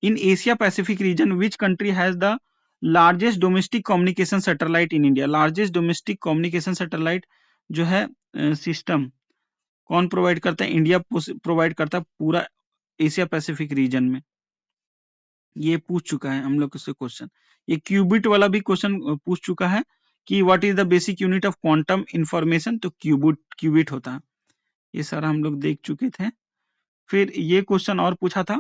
S1: in Asia Pacific region which country has the largest domestic communication satellite in India? Largest domestic communication satellite जो है सिस्टम कौन प्रोवाइड करता है? इंडिया प्रोवाइड करता है पूरा एशिया पैसिफिक रीजन में। ये पूछ चुका है हम लोग से क्वेश्चन। ये क्यूबिट वाला भी क्वेश्चन पूछ चुका है कि what is the basic unit of quantum information? तो क्यूबिट होता है। ये सारा हम लोग देख चुके थे। फिर ये क्वेश्चन और पूछा था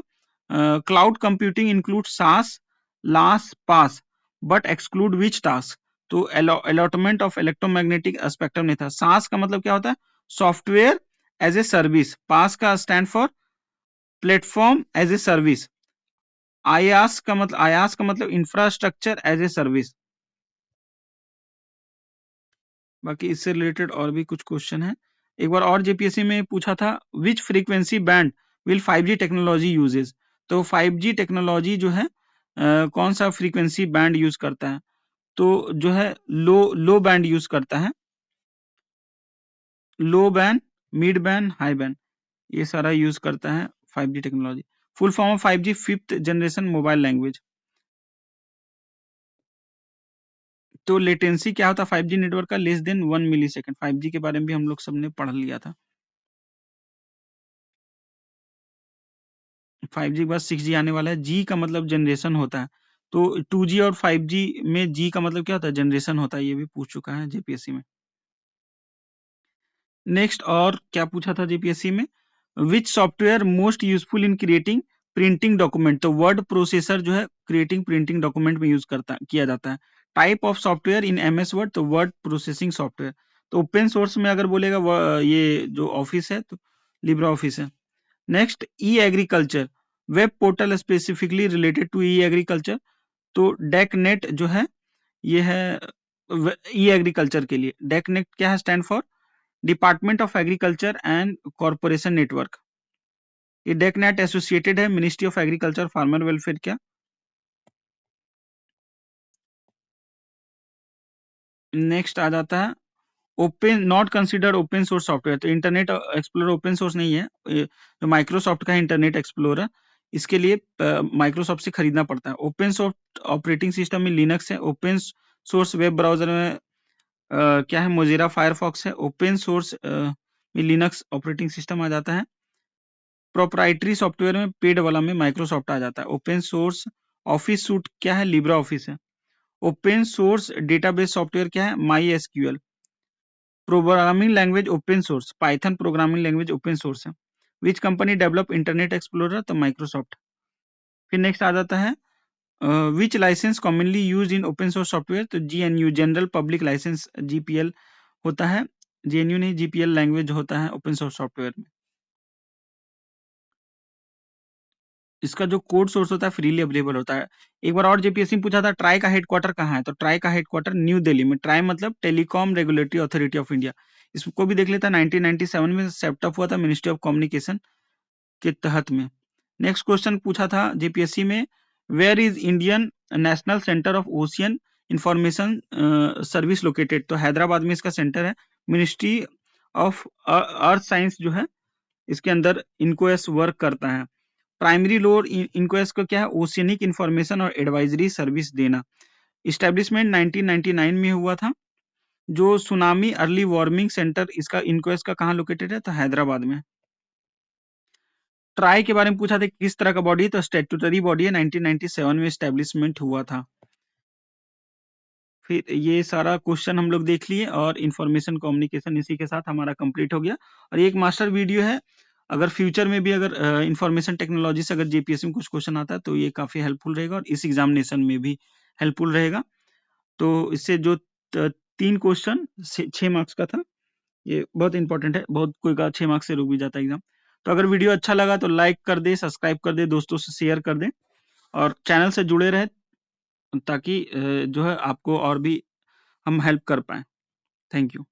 S1: cloud computing include SaaS IaaS PaaS but exclude which task? तो अलॉटमेंट ऑफ इलेक्ट्रोमैग्नेटिक स्पेक्ट्रम नहीं था। सास का मतलब क्या होता है? Software as a service. PaaS का stand for platform as a service. IaaS का मतलब इंफ्रास्ट्रक्चर एज ए सर्विस। बाकी इससे रिलेटेड और भी कुछ क्वेश्चन है। एक बार और जेपीएससी में पूछा था which frequency band will 5G technology uses? तो 5G टेक्नोलॉजी जो है कौन सा फ्रीक्वेंसी बैंड यूज करता है? तो जो है लो बैंड यूज करता है। लो band, mid band, high band, ये सारा यूज करता है 5G technology. Full form of 5G fifth generation mobile language. तो लेटेंसी क्या होता है 5G नेटवर्क का? Less than 1 millisecond. 5G के बारे में भी हम लोग सबने पढ़ लिया था। 5G के बाद 6G आने वाला है। G का मतलब जनरेशन होता है। तो 2G और 5G में G का मतलब क्या होता है? जनरेशन होता है। ये भी पूछ चुका है जेपीएससी में। नेक्स्ट और क्या पूछा था जेपीएससी में? Which software most useful in creating printing document? तो वर्ड प्रोसेसर जो है क्रिएटिंग प्रिंटिंग डॉक्यूमेंट में यूज किया जाता है। Type of software in MS Word? तो वर्ड प्रोसेसिंग सॉफ्टवेयर। तो ओपन सोर्स में अगर बोलेगा ये जो ऑफिस है तो लिब्रा ऑफिस है। Next e agriculture web portal specifically related to e agriculture? तो डेकनेट जो है ये है ई एग्रीकल्चर के लिए। डेकनेट क्या है? Stand for department of agriculture and corporation network. ये डेकनेट एसोसिएटेड है ministry of agriculture farmer welfare. क्या नेक्स्ट आ जाता है open not consider open source software? तो इंटरनेट एक्सप्लोरर ओपन सोर्स नहीं है। जो माइक्रोसॉफ्ट का है इंटरनेट एक्सप्लोरर, इसके लिए माइक्रोसॉफ्ट से खरीदना पड़ता है। ओपन सोर्स ऑपरेटिंग सिस्टम में लिनक्स है। ओपन सोर्स वेब ब्राउजर में क्या है? मोजिरा फायरफॉक्स है। ओपन सोर्स में लिनक्स ऑपरेटिंग सिस्टम आ जाता है। प्रोप्राइटरी सॉफ्टवेयर में पेड वाला में माइक्रोसॉफ्ट आ जाता है। ओपन सोर्स ऑफिस सूट क्या है? लिब्रा ऑफिस है। ओपन सोर्स डेटाबेस सॉफ्टवेयर क्या है? My SQL. Programming language open source Python programming language open source है। Which company develop Internet Explorer? तो माइक्रोसॉफ्ट। फिर नेक्स्ट आ जाता है which licence commonly use in open source software? तो GNU general public licence GPL होता है। GNU नहीं, GPL लैंग्वेज होता है ओपन सोर्स सॉफ्टवेयर में। इसका जो कोड सोर्स होता है फ्रीली अवेलेबल होता है। एक बार और जेपीएससी में पूछा था ट्राई का हेडक्वार्टर कहाँ है? तो ट्राई का हेडक्वार्टर न्यू दिल्ली में। ट्राई मतलब telecom regulatory authority of India. इसको भी देख लेता है। 1997 में सेटअप हुआ था मिनिस्ट्री ऑफ कम्युनिकेशन के तहत में। नेक्स्ट क्वेश्चन पूछा था जेपीएससी में where is Indian national centre of ocean information service located? तो हैदराबाद में इसका सेंटर है। मिनिस्ट्री ऑफ अर्थ साइंस जो है इसके अंदर इनक्वेस वर्क करता है। प्राइमरी लोड इनक्वेस्ट का क्या है? ओशियनिक इंफॉर्मेशन और एडवाइजरी सर्विस देना। इस्टेब्लिशमेंट 1999 में हुआ था। जो सुनामी अर्ली वार्निंग सेंटर इसका इनक्वेस्ट का कहाँ लोकेटेड है? तो हैदराबाद में। ट्राई के बारे में पूछा था किस तरह का बॉडी है? तो स्टैट्यूटरी बॉडी है। 1997 में इस्टेब्लिशमेंट हुआ था। फिर ये सारा क्वेश्चन हम लोग देख लिए और इंफॉर्मेशन कम्युनिकेशन इसी के साथ हमारा कंप्लीट हो गया। और ये एक मास्टर वीडियो है। अगर फ्यूचर में भी अगर इंफॉर्मेशन टेक्नोलॉजी से अगर जेपीएससी में कुछ क्वेश्चन आता है तो ये काफी हेल्पफुल रहेगा और इस एग्जामिनेशन में भी हेल्पफुल रहेगा। तो इससे जो 3 क्वेश्चन 6 मार्क्स का था ये बहुत इंपॉर्टेंट है, बहुत कोई का 6 मार्क्स से रुक भी जाता है एग्जाम। तो अगर वीडियो अच्छा लगा तो लाइक कर दे, सब्सक्राइब कर दे, दोस्तों से शेयर कर दे और चैनल से जुड़े रहे ताकि जो है आपको और भी हम हेल्प कर पाए। Thank you.